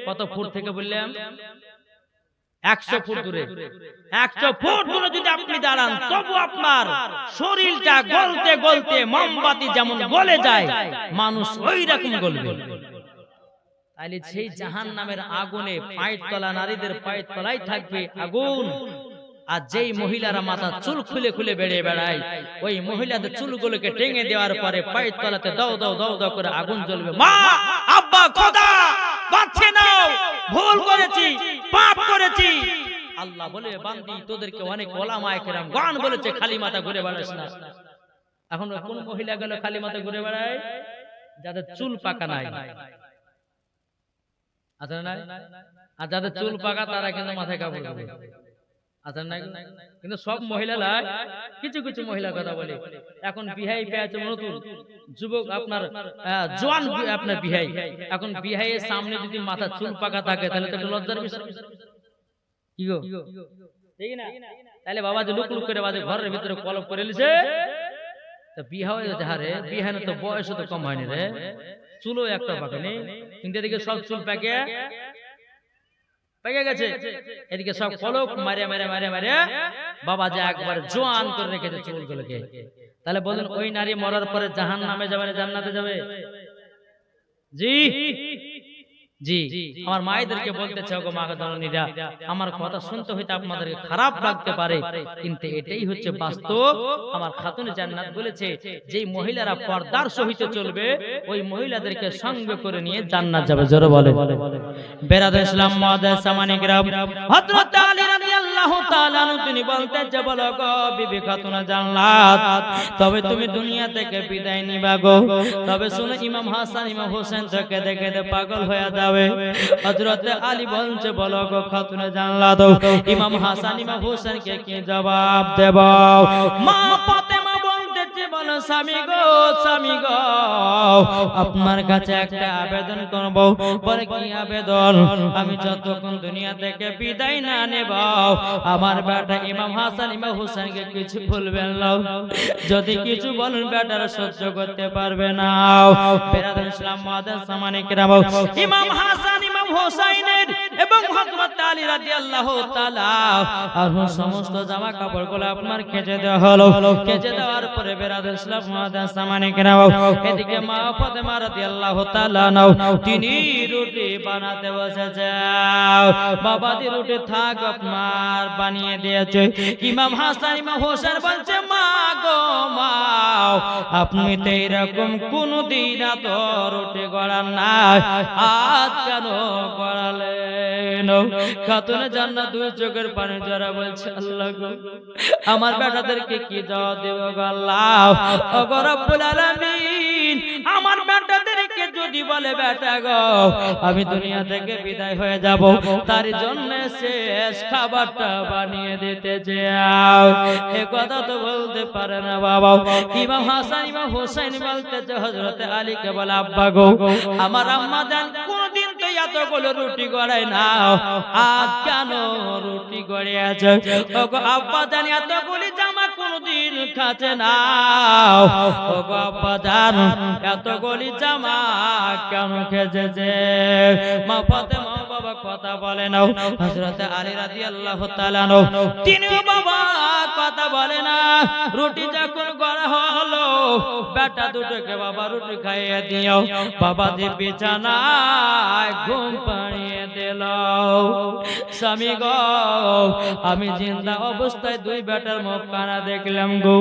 [SPEAKER 1] কত ফুট থেকে বললাম? 100 ফুট দূরে। 100 ফুট দূরে যদি আপনি দাঁড়ান তবু আপনার শরীরটা গলতে গলতে মোমবাতি যেমন গলে যায়, মানুষ ওই রকম গলবে। তাহলে সেই জাহান্নামের আগুনে পায়ের তলা, নারীদের পায়ের তলায় থাকবে আগুন। আর যেই মহিলারা মাথা চুল খুলে খুলে বেরিয়ে বেড়ায়, ওই মহিলাদের চুলগুলোকে টেঙে দেওয়ার পরে পায়ের তলাতে দাও দাও দাও দাও করে আগুন জ্বলবে। মা আব্বা খোদা বাঁচিয়ে নাও, ভুল করেছি, পাপ করেছি। আল্লাহ বলে বান্দি তোদেরকে অনেক ওলামায়ে কেরাম গান বলেছে খালি মাথা ঘুরে বেড়াস না। এখন কোন মহিলা গেল খালি মাথা ঘুরে বেড়ায়? যাদের চুল পাকা নাই, আছে না? আর যাদের চুল পাকা তারা কিন্তু মাথায় কাপড় দেবে, আছে না? কিন্তু সব মহিলারা, কিছু কিছু মহিলার কথা বলে, এখন বিহাই পেয়েছে নতুন যুবক, আপনার জওয়ান আপনার বিহাই, এখন বিহাইয়ের সামনে যদি মাথা চুল পাকা থাকে তাহলে তো লজ্জার বিষয়। কি গো ঠিক না? তাহলে বাবা যে লুক লুক করে বাজে ঘরের ভিতরে কলপ করে লিছে, তা বিয়া হয়ে যাচ্ছে, হারে বিয়া হয় না তো বয়স তো কম হয়নি রে, চুলও একটা পাকেনি, কিন্তু এদিকে সব চুল পেকে গেছে, এদিকে সব কলপ মারে মারে মারে মারে বাবা যে একবার জোয়ান করে রেখেছে চুলগুলোকে। তাহলে বলুন ওই নারী মরার পরে জাহান্নামে যাবে না জান্নাতে যাবে? জি জি, আমার মায়েদেরকে বলতে চাও গো মা জননীরা, আমার কথা শুনতে হয়তো আপনাদেরকে খারাপ লাগতে পারে, কিন্তু এটাই হচ্ছে বাস্তব। আমার খাতুনে জান্নাত বলেছে যেই মহিলারা পর্দার সহিত চলবে ওই মহিলাদেরকে সঙ্গে করে নিয়ে জান্নাত যাবে। জোরে বলে। বেরাদর ইসলাম মুআদ্দাস সামানি কিরাম, হযরত আলী রাদিয়াল্লাহু তাআলা আনহু তিনি বলতে যে বলো গো বিবি খাতুনে জান্নাত, তবে তুমি দুনিয়া থেকে বিদায় নিবা গো, তবে শুনো ইমাম হাসান ইমাম হোসেন থেকে দেখে পাগল হয়ে যাবে। হযরত আলী বলছে বলো গো খাতুনে জান্নাত, ইমাম হাসান ইমাম হোসেন কে কি জবাব দেব? মা ফাতেমা বলতেছে বলো স্বামী গো আপনার কাছে একটা আবেদন করব। বলে কি আবেদন? আমি যতক্ষণ দুনিয়া থেকে বিদায় না নেব আমার বেটা ইমাম হাসান ইমাম হোসেন কে কিছু বলবেন না, যদি কিছু বলেন বেটারা সহ্য করতে পারবে না। বেরাদর ইসলাম মুআদ্দাস সামানি কিরাম, ইমাম হাসান ইমাম হোসেনের এবং হযরত আলী রাদিয়াল্লাহু তাআলা আনহু সমস্ত জামা কাপড়গুলো আপনার কেচে দেওয়া হলো। কেচে দেওয়ার পরে বেরাদর ইসলাম মুআদ্দাস সামানি কিরাম, এদিকে মা ফাতেমা রাদিয়াল্লাহু তাআলা আনহা তিনি রুটি বানাতে বসেছে। বাবা দি রুটি থাক আপনার বানিয়ে দিয়েছে। ইমাম হাসান ইমাম হোসেন বলছে মা গো মা, আপনি তো এরকম কোনদিন এত রুটি গড়ান না, আজ কেন গড়ালেন? খাতুনে জান্নাত দুই চোখের পানি জড়া বলছে আল্লাহ গো আমার বেটাদেরকে কি জবাব দেব গো আল্লাহ? ও গো রব্বুল আলামিন, আমার বেটাদেরকে যদি বলে বেটা গো আমি দুনিয়া থেকে বিদায় হয়ে যাব, তার জন্য শেষ খাবারটা বানিয়ে দিতে চাও। এ কথা তো বলতে পারে না বাবা। ইমাম হাসান ইমাম হোসেন বলতেছে হযরত আলীকে বলে আব্বা গো আমার আম্মা জান কোনদিন তো এতগুলো রুটি গড়ায় না, আজ কেন রুটি গড়িয়েছে? ও গো আব্বা জান এতগুলি জামা কোনদিন খাচ্ছে না, ও গো আব্বা জান এতগুলি জামা কেন খেয়েছে? মা ফাতেমা বাবা কথা বলে না, হযরত আলী রাদিয়াল্লাহু তাআলা আনহু তিনিও বাবা কথা বলে না। রুটি যখন গড়া হলো বেটা দুটোকে বাবা রুটি খাইয়ে দিও, বাবা যে বিছানায় ঘুম পাড়িয়ে দিল। স্বামী গো আমি জিন্দা অবস্থায় দুই বেটার মুখ কানা দেখলাম গো,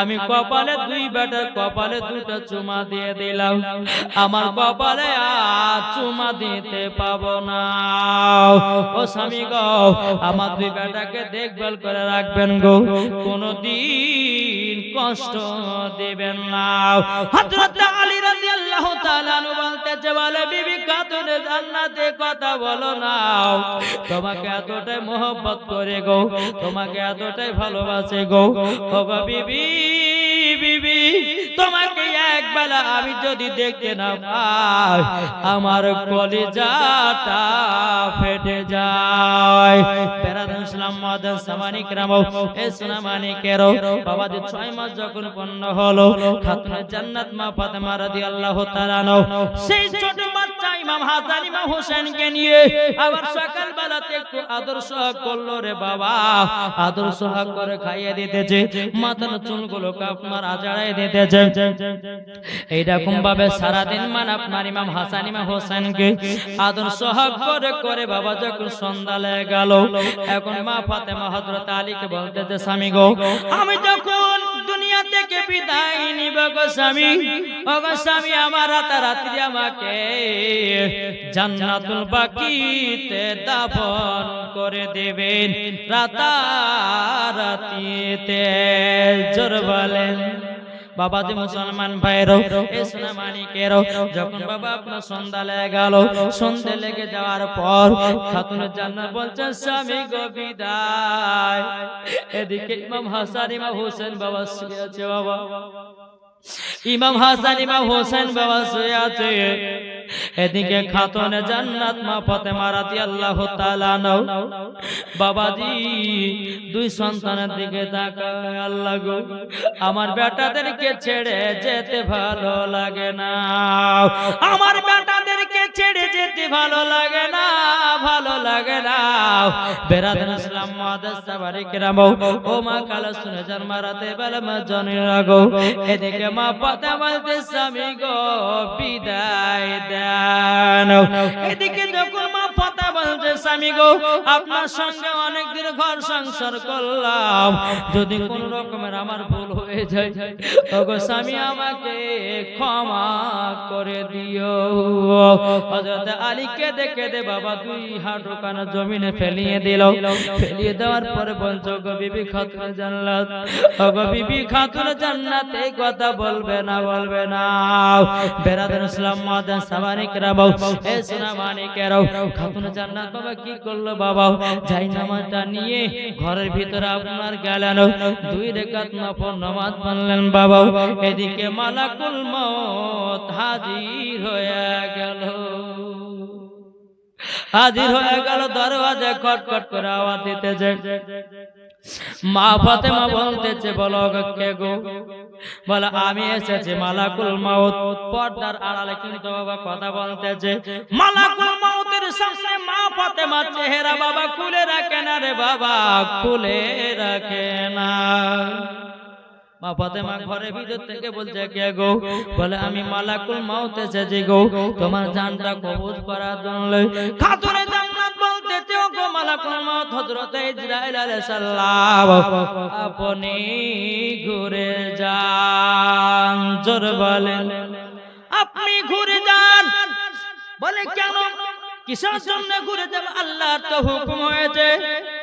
[SPEAKER 1] আমি কপালে দুই বেটার কপালে দুটো চুমা দিয়ে দিলাম, আমার কপালে আর চুমা দিতে পাবো না। ও স্বামী গো আমার দুই বেটাকে দেখভাল করে রাখবেন গো, কোনদিন কষ্ট দেবেন না। হযরত আলী রাদিয়াল্লাহু তাআলা আনহু বলতেছে বলে বিবি খাতুনে জান্নাতে কথা বলো না, তোমাকে এতটাই মোহব্বত করে গো, তোমাকে এতটাই ভালোবাসে গো। ও গো বিবি বিবি তোমাকে একবেলা আমি যদি দেখতে না পাই আমার কলিজাটা ফেটে যায়। বেরাদর ইসলাম মুআদ্দাস সামানি কিরাম, এ সোনা মানিকেরো বাবা যে 6 মাস যখন পূর্ণ হলো খাতুনে জান্নাত মা ফাতেমা রাদিয়াল্লাহু তাআলা আনহা সেই ছোট বাচ্চা ইমাম হাসান ইমাম হোসেনকে নিয়ে আবার সকাল বেলাতে একটু আদর সোহাগ করলো রে বাবা, আদর সোহাগ করে খাইয়ে দিতেছে, মাথার চুলগুলোকে আপনার আজড়ায় দিতেছে। এইরকম ভাবে সারাদিন মান আপনার ইমাম হাসান ইমাম হোসেনকে আদর সোহাগ করে করে বাবা যখন সন্ধ্যা লেগে গেল, এখন মা ফাতেমা হযরত আলীকে বলতেছে স্বামী গো আমি যখন দুনিয়া থেকে বিদায় নিব গো স্বামী, ও গো স্বামী আমার রাতারাত্রি আমাকে জান্নাতুল বাকিতে দাফন করে দেবেন রাতারাতিতে। জোর বলেন। বাবা যে মুসলমান ভাইরো এ সোনা মানিকেরো যখন বাবা আপনার সন্ধ্যা লেগে গেল, সন্ধ্যা লেগে যাওয়ার পর খাতুনে জান্নাত বলছে স্বামী গো বিদায়। এদিকে ইমাম হাসান ইমাম হোসেন বাবা শুয়ে আছে, বাবা ইমাম হাসান ইমাম হোসেন বাবা শুয়ে আছে। এদিকে খাতুনে জান্নাত মা ফাতেমা রাদিয়াল্লাহু তাআলা আনহা বাবাজি দুই সন্তানের দিকে তাকায়, আল্লাহ গো আমার বেটাদেরকে ছেড়ে যেতে ভালো লাগে না, আমার বেটাদেরকে ছেড়ে যেতে ভালো লাগে না, ভালো লাগে না। বেরাদান ইসলাম মুআদ্দাস সাবারি কিরাম ও মা কালা শুনে যান মারাতে বেলা মা জনের গো, এদিকে মা ফাতেমা বলতে স্বামী গো বিদায় দেন। এদিকে যখন মা ফাতেমা বলতে স্বামী গো আপনার সঙ্গে অনেক দিন ঘর সংসার করলাম, যদি কোন রকমের আমার ভুল হয়ে যায় ওগো স্বামী আমাকে ক্ষমা করে দিও। হযরত আলী কেঁদে কেঁদে বাবা দুই হাঁটু কানা জমিনে ফেলিয়ে দিল, ফেলিয়ে দেওয়ার পরে বলছো গো বিবি খাতুন জান্নাত, ওগো বিবি খাতুন জান্নাত এই কথা বলবে না, বলবে না। বেরাদান ইসলাম মুআদ্দাস সাবারি কিরাম এ সোনা মানিকেরাও খাতুন জান্নাত বাবা কি করলো বাবা, যাই নামাজটা নিয়ে ঘরের ভিতরে আপনার গেলেন, দুই রাকাত নফল নামাজ পড়লেন বাবা। এদিকে মালাকুল মউত হাজির হয়ে গেল, হাজির হয়ে গেল, দরওয়াজা খটখট করে আওয়াজ দিতেছে। মা ফাতেমা বলতেছে বলো কে গো, বলে আমি এসেছি মালাকুল মউত। পর্দার আড়ালে কিন্তু বাবা কথা বলতেছে, মালাকুল মউতের সামনে মা ফাতেমার চেহারা বাবা খুলে রাখে না রে বাবা, খুলে রাখে না। মা ফাতেমা ঘরের ভিতর থেকে বলছে কে গো, বলে আমি মালাকুল মউত এসেছি গো তোমার জানটা কবজ করার জন্য। খাতুনে জান্নাত বলতেছে ও গো মালাকুল মউত হযরত ইসরাইল আলাইহিস সালাম আপনি ঘুরে যান, জোর বলেন আপনি ঘুরে যান। বলে কেন, কিসের জন্য ঘুরে যাব, আল্লাহর তো হুকুম হয়েছে।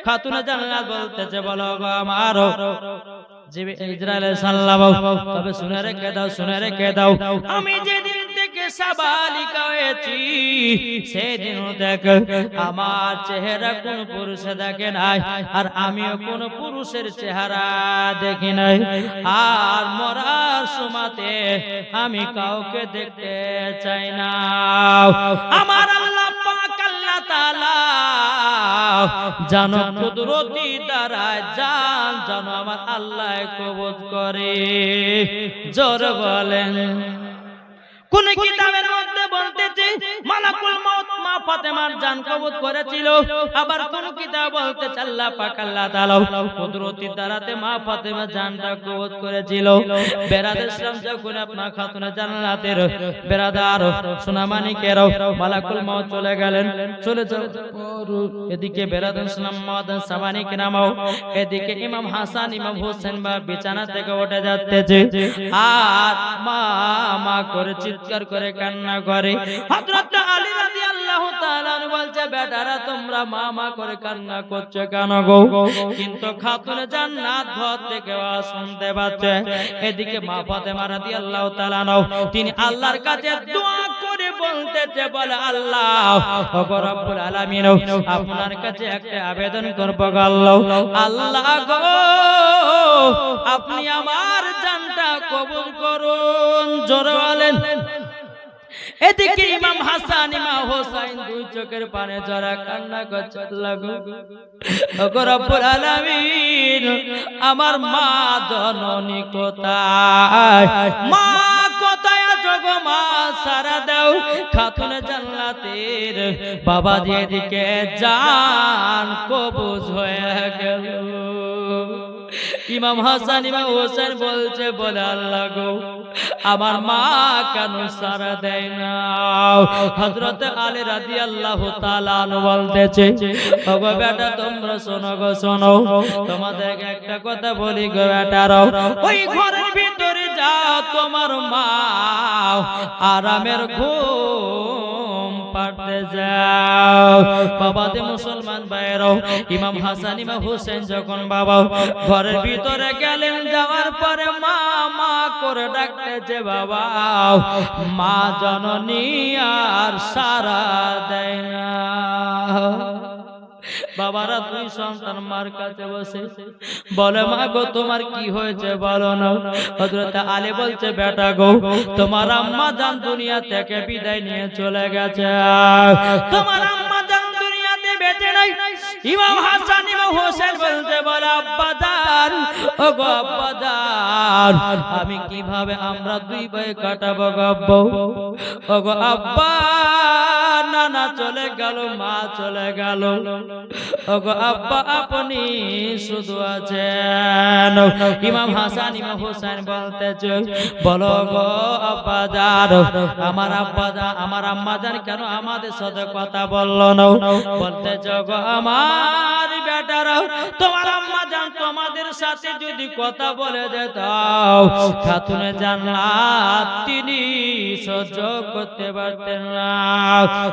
[SPEAKER 1] খাতুনে জান্নাত বলতেছে বলো গো আমার ইসরাইল আলাইহিস সালাম, তবে শুনে রেখে দাও, শুনে রেখে দাও, আমি যেদিন থেকে সাবালিকা হয়েছি সেদিন দেখ আমার চেহারা কোন পুরুষে দেখে নাই, আর আমিও কোন পুরুষের চেহারা দেখি নাই, আর মরার সময়তে আমি কাউকে দেখতে চাই না। আমার আল্লাহ পাক আল্লাহ তাআলা জানো কুদরতি দ্বারা জান জানো আমার আল্লাহ কবজ করে, জোর বলেন। কোন কিতাবের মধ্যে বলতেছে মালাকুল মউত মা ফাতেমার জান কবজ করেছিল, আবার কোন কিতাব বলতেছে আল্লাহ পাক আল্লাহ তাআলা কুদরতি দ্বারাতে মা ফাতেমার জানটা কবজ করেছিল। বেরাদার ইসলাম যখন আপনার খাতুনে জান্নাতের বেরাদার সোনা মানিকেরাও মালাকুল মউত চলে গেলেন, চলে চলে এদিকে বেরাদার ইসলাম মুআদ্দাস সাবানি কিরামও, এদিকে ইমাম হাসান ইমাম হোসেন বা বিছানা থেকে উঠে যাচ্ছে, আর মা মা করে চিৎকার করে কান্না করে। হযরত আলী রাদিয়াল্লাহু তাআলা বলছে বেটারা তোমরা মা মা করে কান্না করছো কেন গো? কিন্তু খাতুনে জান্নাত ঘর থেকে আওয়াজ শুনতে পাচ্ছে। এদিকে মা ফাতেমা রাদিয়াল্লাহু তাআলা তিনি আল্লাহর কাছে দোয়া করে বলতেছে বলে আল্লাহ ওগো রব্বুল আলামিন আপনার কাছে একটা আবেদন করব গো আল্লাহ, আল্লাহ গো আপনি আমার জানটা কবুল করুন, জোরে বলেন। এদিকে ইমাম হাসান ইমাম হোসেন দুই চোখের পানে জড়া কান্না করছে, আল্লাহ গো ওগো রব্বুল আলামিন আমার মা জননী কোথায়, মা কোথায় আছো গো মা সারা দাও। খাতুনে জান্নাতের বাবা যেদিকে জান কবজ হয়ে গেল। ইমাম হাসান ইমাম হোসেন বলছে বলে আল্লাহ গো আমার মা কেন সারা দেয় না। হযরত আলী রাদিয়াল্লাহু তাআলা বলতেছে ওগো বেটা তোমরা শোনো গো শোনো, তোমাদেরকে একটা কথা বলি গো বেটারা, ওই ঘরের ভিতরে যাও তোমার মা আরামের ঘুম পাড়তে যাও। বাবা দে মুসলমান ভাইরাও ইমাম হাসান ইমাম হোসেন যখন বাবা ঘরের ভিতরে গেলেন, যাওয়ার পরে মা মা করে ডাকতেছে বাবা, মা জননী আর সারা দেয় না। বাবারা দুই সন্তান মার কাছে বসে বলে, মা গো তোমার কি হয়েছে বলো না। হযরত আলী বলছে, বেটা গো তোমার আম্মা জান দুনিয়া থেকে বিদায় নিয়ে চলে গেছে, তোমার আম্মা জান দুনিয়াতে বেঁচে নাই। ইমাম হাসান ইমাম হোসেন বলতে বলে, আব্বা জান, ও গো আব্বা জান, আমি কিভাবে আমরা দুই ভাই কাটাবো গো? ও গো আব্বা, নানা চলে গেল, মা চলে গেল, ও গো আব্বা আপনি শুধু আছেন। ইমাম হাসান ইমাম হোসেন বলতেছে, বলো গো আব্বা জান, আমার আব্বা জান আমার আম্মা জান কেন আমাদের সাথে কথা বললো না? বলতেছে, গো আমার বেটারা, তোমার আম্মা জান তোমাদের সাথে যদি কথা বলে যেত, খাতুনে জান্নাত তিনি সহ্য করতে পারতেন না।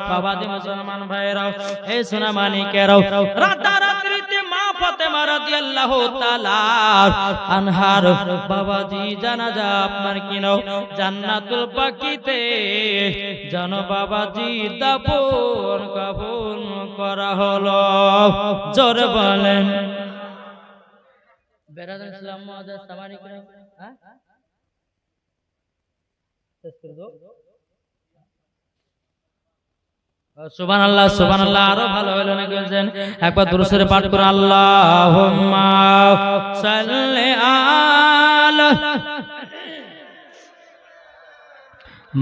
[SPEAKER 1] বাবাজি মুসলমান ভাইরাও, এই সোনা মানিকেরাও, রাতারাত্রিতে মা ফাতেমা রাদিয়াল্লাহু তাআলা আনহার বাবাজি জানাজা আপনার কিনাও জান্নাতুল বাকিতে জানো বাবাজি দাফন কাফন করা হলো। জোরে বলেন বেরাদার ইসলাম মুআজ্জাজ সামানিকেরাও, হ্যাঁ সুবহানাল্লাহ সুবহানাল্লাহ। আরো ভালো হলো না বলছেন, একবার দুরূদ শরীফ পাঠ করুন, আল্লাহুম্মা সাল্লি আলা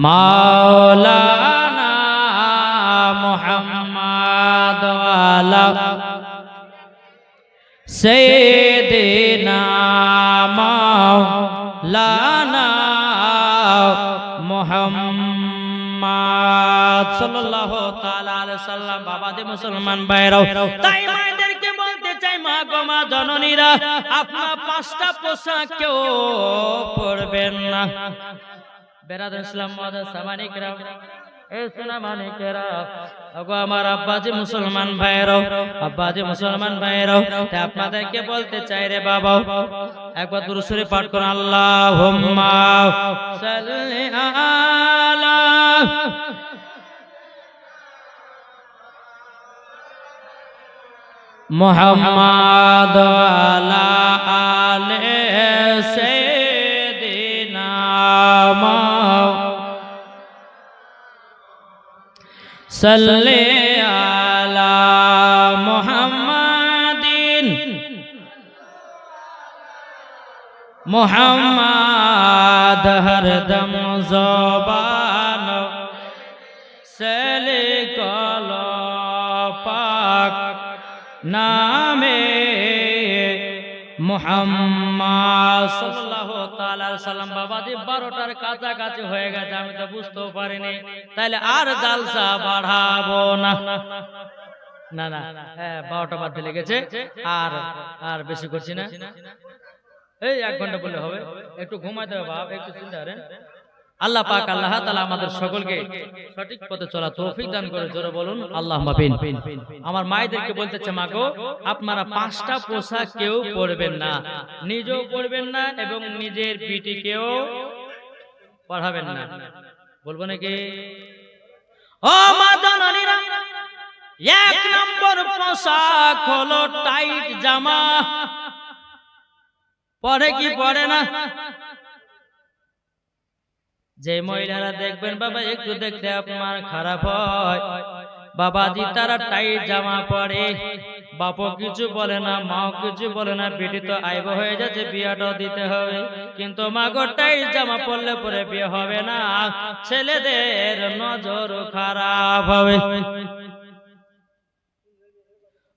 [SPEAKER 1] মাওলানা মুহাম্মাদ ওয়া আলা সাইয়্যিদিনা মাওলানা মুহাম্মাদ সাল্লাল্লাহু তাআলা আলাইহি সাল্লাম। বাবাজি মুসলমান ভাইরাও, তাই মায়েদেরকে বলতে চাই, মা গো মা জননীরা, আপনার পাঁচটা পোশাক কেউ পরবেন না। বেরাদার ইসলাম মুআজ্জাজ সামানিকরা, এই সোনা মানিকেরা, ওগো আমার আব্বাজি মুসলমান ভাইরাও, আব্বাজি মুসলমান ভাইরাও, তাই আপনাদেরকে বলতে চাই রে বাবা, একবার দুরূদ শরীফ পাঠ করুন, আল্লাহুম্মা সাল্লি আলা মুহাম্মাদ আলা আলে সাইয়্যিদিনা সাল্লি আলা মুহাম্মাদিন মুহাম্মাদ হরদম জবান সেলে কল পাক নামে মুহাম্মদ সাল্লাল্লাহু তাআলা আলাইহি সাল্লাম। বাবাজি 12টার কাছাকাছি হয়ে গেছে, আমি তো বুঝতেও পারিনি, তাইলে আর জালসা বাড়াবো না। না না, হ্যাঁ 12টা বাজতে লেগেছে, আর আর বেশি করছি না, এই 1 ঘন্টা বললে হবে। একটু ঘুমাইতে হবে বাপ, একটু চিন্তা করেন। আল্লাহ পাক আল্লাহ তাআলা আমাদের সকলকে সঠিক পথে চলা তৌফিক দান করে। জোরে বলুন আল্লাহুম্মা আমিন। আমার মায়েদেরকে বলতেছে, মা গো আপনারা 5টা পোশাক কেউ পরবেন না, নিজেও পরবেন না এবং নিজের পিটিকেও পরাবেন না। বলবো নাকি? ও মা জননীরা, 1 নম্বর পোশাক হলো টাইট জামা। পরে কি পরে না? যে মহিলারা দেখবেন বাবা একটু দেখতে আপনার খারাপ হয়, বাবাজি তারা টাইট জামা পরে, বাপও কিছু বলে না, মাও কিছু বলে না, বেটি তো আইব হয়ে যাচ্ছে, বিয়াটাও দিতে হবে, কিন্তু মা গো টাইট জামা পরলে পরে বিয়ে হবে না, ছেলেদের নজর খারাপ হবে।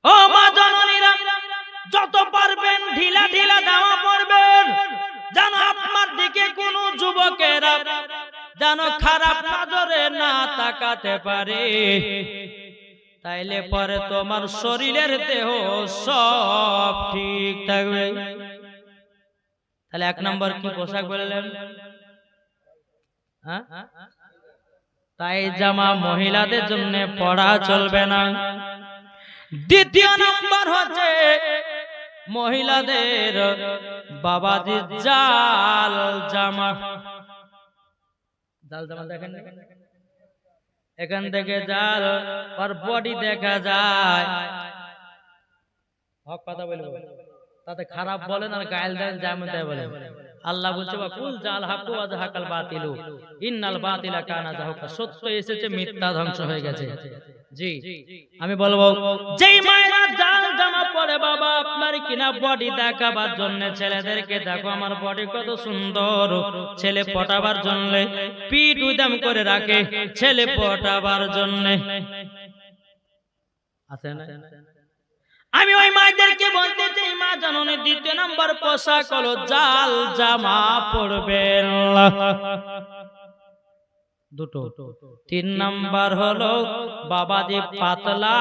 [SPEAKER 1] ও মা জননীরা, যত পারবেন ঢিলা ঢিলা জামা পরবেন, যেন আপনার দিকে কোন যুবকেরা যেন খারাপ নজরে না তাকাতে পারে, তাইলে পরে তোমার শরীরের দেহ সব ঠিক থাকবে। তাহলে 1 নম্বর কি পোশাক বললেন? তাই জামা মহিলাদের জন্য পরা চলবে না। দ্বিতীয় নম্বর হচ্ছে মহিলাদের বাবাজি জাল জামা। জাল জামা দেখেন, এখান থেকে জাল আর বডি দেখা যায়, হক কথা বলবো, তাতে খারাপ বলেন আর গায়েল দেন যেমন তাই বলেন। আল্লাহ বলছে কুল জাল হাকু ওয়া জাহাকাল বাতিলু ইন্নাল বাতিলা কানা যাহুকা, সত্য এসেছে মিথ্যা ধ্বংস হয়ে গেছে। জি আমি বলবো, যেই মায়েরা জাল জামা পরে বাবা আপনার কিনা বডি দেখাবার জন্য, ছেলেদেরকে দেখো আমার বডি কত সুন্দর, ছেলে পটাবার জন্য পিঠ উদাম করে রাখে, ছেলে পটাবার জন্য আছে না? আমি ওই মায়েদেরকে বলতে চাই, মা জাননে দ্বিতীয় নাম্বার পোশাক হলো জাল জামা পরবেন দুটো। 3 নাম্বার হলো বাবাজি পাতলা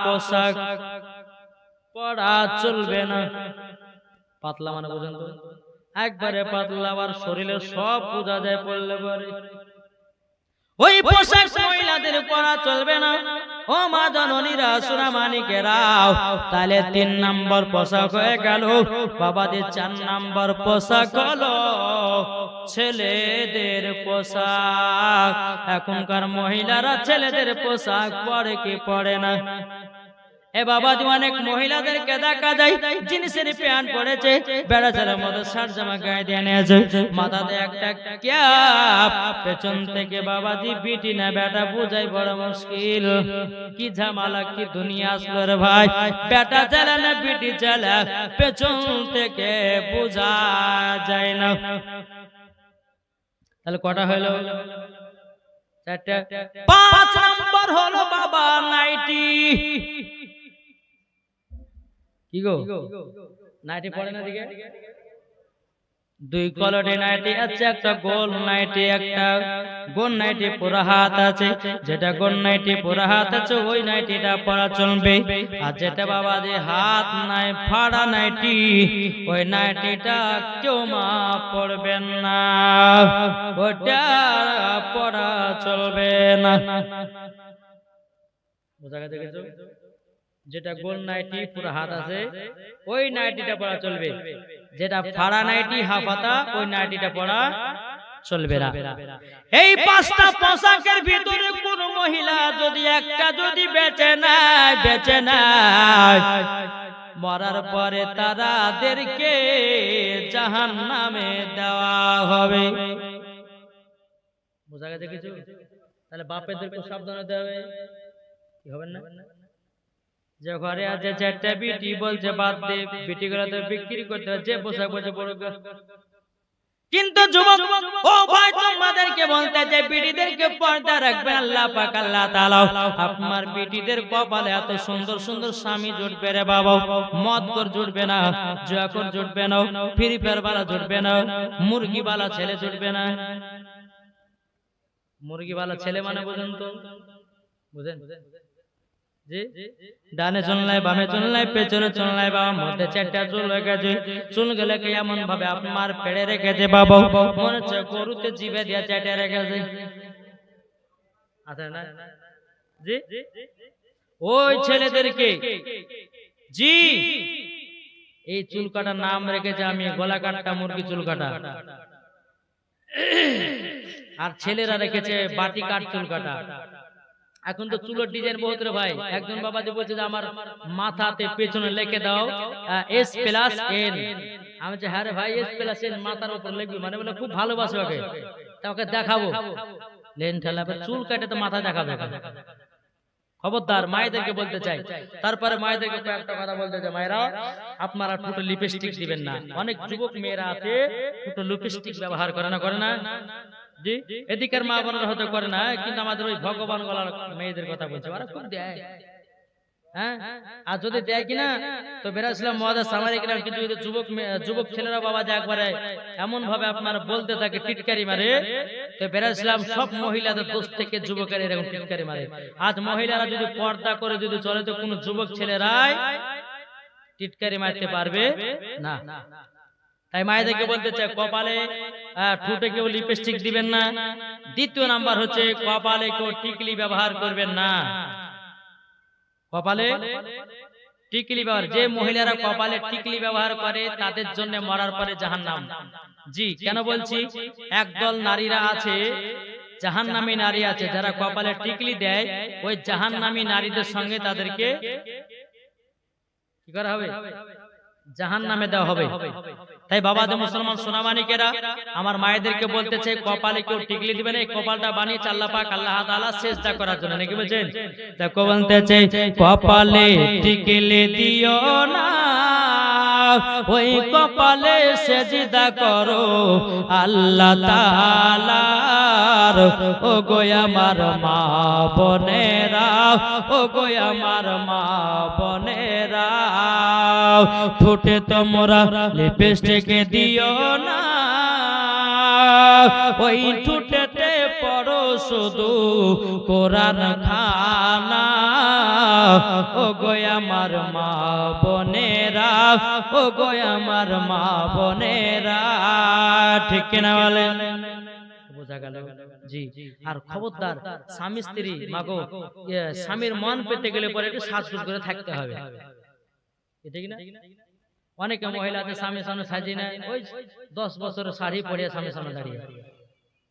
[SPEAKER 1] পোশাক পরা চলবে না। পাতলা মানে বুঝেন তো, একবারে পাতলা, আবার শরীরে সব বোঝা যায় পড়লে পরে ওই পোশাক মহিলাদের পরা চলবে না। ও মা জননীরা সোনামানিকেরাও, তাহলে 3 নাম্বার পোশাক হয়ে গেল বাবাজি। 4 নাম্বার পোশাক হলো ছেলেদের পোশাক। এখনকার মহিলারা ছেলেদের পোশাক পরে কি পরে না? এ বাবাজি অনেক মহিলাদেরকে দেখা যায় জিন্সের প্যান্ট পরেছে, বেড়াচারের মতো শার্ট জামা গায়ে দিয়ে নিয়েছে, মাথাতে একটা ক্যাপ, পেছন থেকে বাবাজি বিটি না বেটা বুঝাই বড় মুশকিল। কি ঝামেলা, কি দুনিয়া আসলো রে ভাই, বেটা চালা না বিটি চালা, পেছন থেকে বোঝা যায় না। তাহলে কটা হলো? 4টা। 5 নাম্বার হলো বাবা নাইটি। কি গো নাইটি পড়ে না দিকে? 2 কোয়ালিটি নাইটি আছে, একটা গোল নাইটি, একটা গোল নাইটি পুরো হাত আছে। যেটা গোল নাইটি পুরো হাত আছে ওই নাইটিটা পরা চলবে, আর যেটা বাবা যে হাত নাই ফাড়া নাইটি ওই নাইটিটা কেউ মা পড়বেন না, ওটা পরা চলবে না। বুঝা গেছে কিছু? যেটা গোল নাইটি পুরো হাত আছে ওই নাইটিটা পরা চলবে, যেটা ফাড়া নাইটি হাফ হাতা ওই নাইটিটা পরা চলবে না। এই 5টা পোশাকের ভিতরে কোন মহিলা যদি একটা যদি বেঁচে নাই মরার পরে তাদেরকে জাহান্নামে দেওয়া হবে। বুঝা গেছে কিছু? তাহলে বাপেদেরকে সাবধান হতে হবে, কি হবেন না? যে ঘরে আছে 4টা বিটি বলছে বাদ দে, বিটি গুলো তো বিক্রি করতে হবে, যে পোশাক বলছে পড়ুক। কিন্তু যুবক ও ভাই তোমাদেরকে বলতে যে বিটিদেরকে পর্দা রাখবেন। আল্লাহ পাক আল্লাহ তাআলা আপনার বিটিদের কপালে এত সুন্দর সুন্দর স্বামী জুটবে রে বাবা, মদ কর জুটবে না, জুয়া কর জুটবে না, ফ্রি ফায়ার বালা জুটবে না, মুরগি বালা ছেলে জুটবে না। মুরগি বালা ছেলে মানে বুঝেন তো? বুঝেন? ডানে চললাই বামে চললাই পেছনে চললাই বাবা, মধ্যে 4টা চুল রেখেছে, চুল গেলে এমন ভাবে আপনার পেড়ে রেখেছে বাবা, মনে হচ্ছে গরুতে জিভে দিয়ে চেটে রেখেছে, আছে না? জি ওই ছেলেদেরকে জি এই চুল কাটার নাম রেখেছে আমি গলা কাটা মুরগি চুল কাটা, আর ছেলেরা রেখেছে বাটি কাট চুল কাটা। এখন তো চুলের ডিজাইন বহুত রে ভাই। একজন বাবাজি বলছে যে আমার মাথাতে পেছনে লিখে দাও S+N। আমি বলছি হ্যাঁ রে ভাই S+N মাথার উপর লিখবি মানে? বলে খুব ভালোবাসে ওকে, তা ওকে দেখাবো লেন ঠেলা, চুল কাটে তো মাথা দেখাবে। খবরদার মায়েদেরকে বলতে চাই। তারপরে মায়েদেরকে একটা কথা বলতে চাই, মায়েরা আপনারা ঠোঁটে লিপস্টিক দিবেন না। অনেক যুবক মেয়েরা আছে ঠোঁটে লিপস্টিক ব্যবহার করে না? জি এদিকের মা বোনেরা হতে করে না, কিন্তু আমাদের ওই ভগবান গলার মেয়েদের কথা বলছে, ওরা খুব দেয়। হ্যাঁ, আর যদি দেয় কিনা তো বেরাসলাম মহাদা সামারি কিনা কিছু যুবক ছেলেরা বাবা যে একবারে এমন ভাবে আপনার বলতে থাকে টিটকারি মারে, তো বেরাসলাম সব মহিলাদের দোষ থেকে যুবকের এরকম টিটকারি মারে। আজ মহিলারা যদি পর্দা করে যদি চলে তো কোন যুবক ছেলেরাই টিটকারি মারতে পারবে না। তাই মায়েদেরকে বলতে চাই কপালে ঠোঁটে কেউ লিপস্টিক দিবেন না। দ্বিতীয় নাম্বার হচ্ছে কপালে কেউ টিকলি ব্যবহার করবেন না। কপালে টিকলি ব্যবহার, যে মহিলারা কপালে টিকলি ব্যবহার করে তাদের জন্য মরার পরে জাহান্নাম। জি কেন বলছি, একদল নারীরা আছে জাহান্নামী নারী আছে যারা কপালে টিকলি দেয়, ওই জাহান্নামী নারীদের সঙ্গে তাদেরকে কি করা হবে? জাহান্নামে দেওয়া হবে। তাই বাবাদের মুসলমান সোনামানিকেরা আমার মায়েদেরকে বলতে চাই, কপালে কেউ টিকলি দিবেন, এই কপালটা বানিয়েছে আল্লাহ পাক আল্লাহ তাআলা সিজদা করার জন্য, নাকি বলছেন? দেখো বলতে চাই, কপালে টিকলি দিও না, ওই কপালে সিজদা করো আল্লাহ তাআলার। ও গো আমার মা বোনেরা, ও গো আমার মা বোনেরা, ঠোঁটে তোমরা লিপস্টিক দিও না, ওই ঠোঁটেতে পড়ো শুধু কোরআন খানা। ও গো আমার মা বোনেরা, ও গো আমার মা বোনেরা, ঠিক কিনা বলেন? বোঝা গেল? জি। আর খবরদার স্বামী স্ত্রী মাগো, স্বামীর মন পেতে গেলে পরে একটু সাজগোজ করে থাকতে হবে, ঠিক না? অনেকে মহিলা আছে স্বামীর সামনে সাজিয়ে নেয়, ওই 10 বছরের শাড়ি পরে স্বামীর সামনে দাঁড়িয়ে,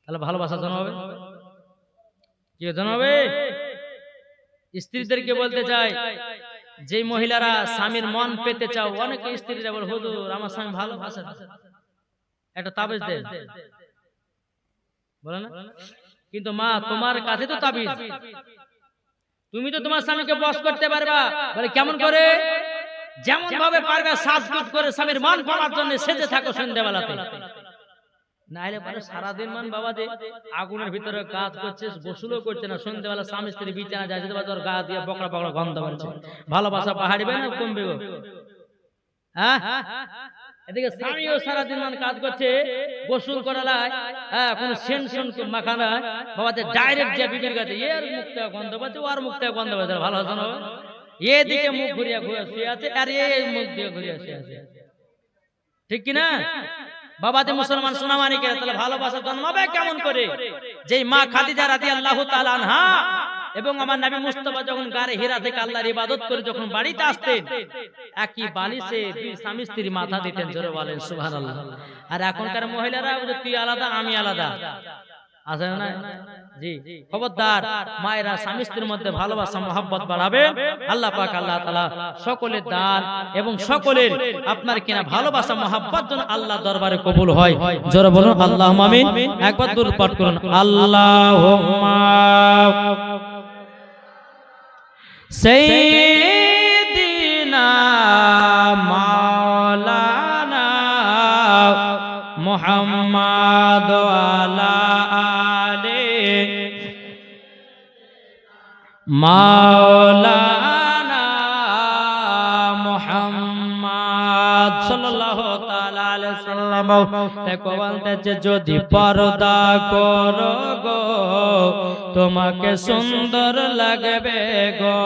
[SPEAKER 1] তাহলে ভালোবাসা জন্মাবে? কি জন্মাবে? স্ত্রীদেরকে বলতে চাই, যে মহিলারা স্বামীর মন পেতে চাও, অনেকে স্ত্রীরা বলে হুজুর আমার স্বামী ভালোবাসে, একটা তাবিজ দেন, বলে না? কিন্তু মা তোমার কাছে তো তাবিজ, তুমি তো তোমার স্বামীকে বশ করতে পারবা। বলে কেমন করে? যেমন ভাবে পারবে সাজগোজ করে স্বামীর মন পাওয়ার জন্য সেজে থাকো সন্ধ্যাবেলাতে, নাইলে পরে সারাদিন মান বাবা যে আগুনের ভিতরে কাজ করছে, গোসলও করছে না, সন্ধ্যাবেলা স্বামী স্ত্রী বিছানা যায়, যেতে তোর গা দিয়ে বকরা বকরা গন্ধ বাড়ছে, ভালোবাসা পাহাড়িবে না কমবে গো? হ্যাঁ, এদিকে স্বামীও সারাদিন মান কাজ করছে, গোসল করালায়, হ্যাঁ, কোন সেনসন মাখা না, বাবা যে ডাইরেক্ট যে বিবির কাছে, এর মুখ থেকে গন্ধ পাচ্ছে, ওর মুখ থেকে গন্ধ পাচ্ছে, ভালোবাসা না? এদিকে মুখ ঘুরিয়া ঘুরে শুয়ে আছে, আর এই মুখ দিয়ে ঘুরিয়া শুয়ে আছে, ঠিক কিনা? বাবাতে মুসলমান সোনামানিকেরা, তাহলে ভালোবাসা জন্মাবে কেমন করে? যেই মা খাদিজা রাদিয়াল্লাহু তাআলা আনহা এবং আমার নবী মুস্তাফা যখন গারে হীরা থেকে আল্লাহর ইবাদত করে যখন বাড়িতে আসতেন, একই বালিশে দুই স্বামী স্ত্রী মাথা দিতেন, জোরে বলেন সুবহানাল্লাহ। আর এখনকার মহিলারা তুই আলাদা আমি আলাদা, আছে না? জি। খবরদার মায়েরা স্বামী স্ত্রীর মধ্যে ভালোবাসা মহব্বত বাড়াবে। আল্লাহ পাক আল্লাহ তাআলা সকলের দান এবং সকলের আপনার কিনা ভালোবাসা মহব্বত যেন আল্লাহ দরবারে কবুল হয়। জোরে বলুন আল্লাহুম্মা আমিন। একবার দরুদ পাঠ করুন, আল্লাহুম্মা সাইয়্যিদিনা মাওলানা মুহাম্মাদ আলা মাওলানা মুহাম্মদ সাল্লাল্লাহু তাআলা আলাইহি সাল্লাম। দেখো বলতেছে, যদি পর্দা করো গো তোমাকে সুন্দর লাগবে গো।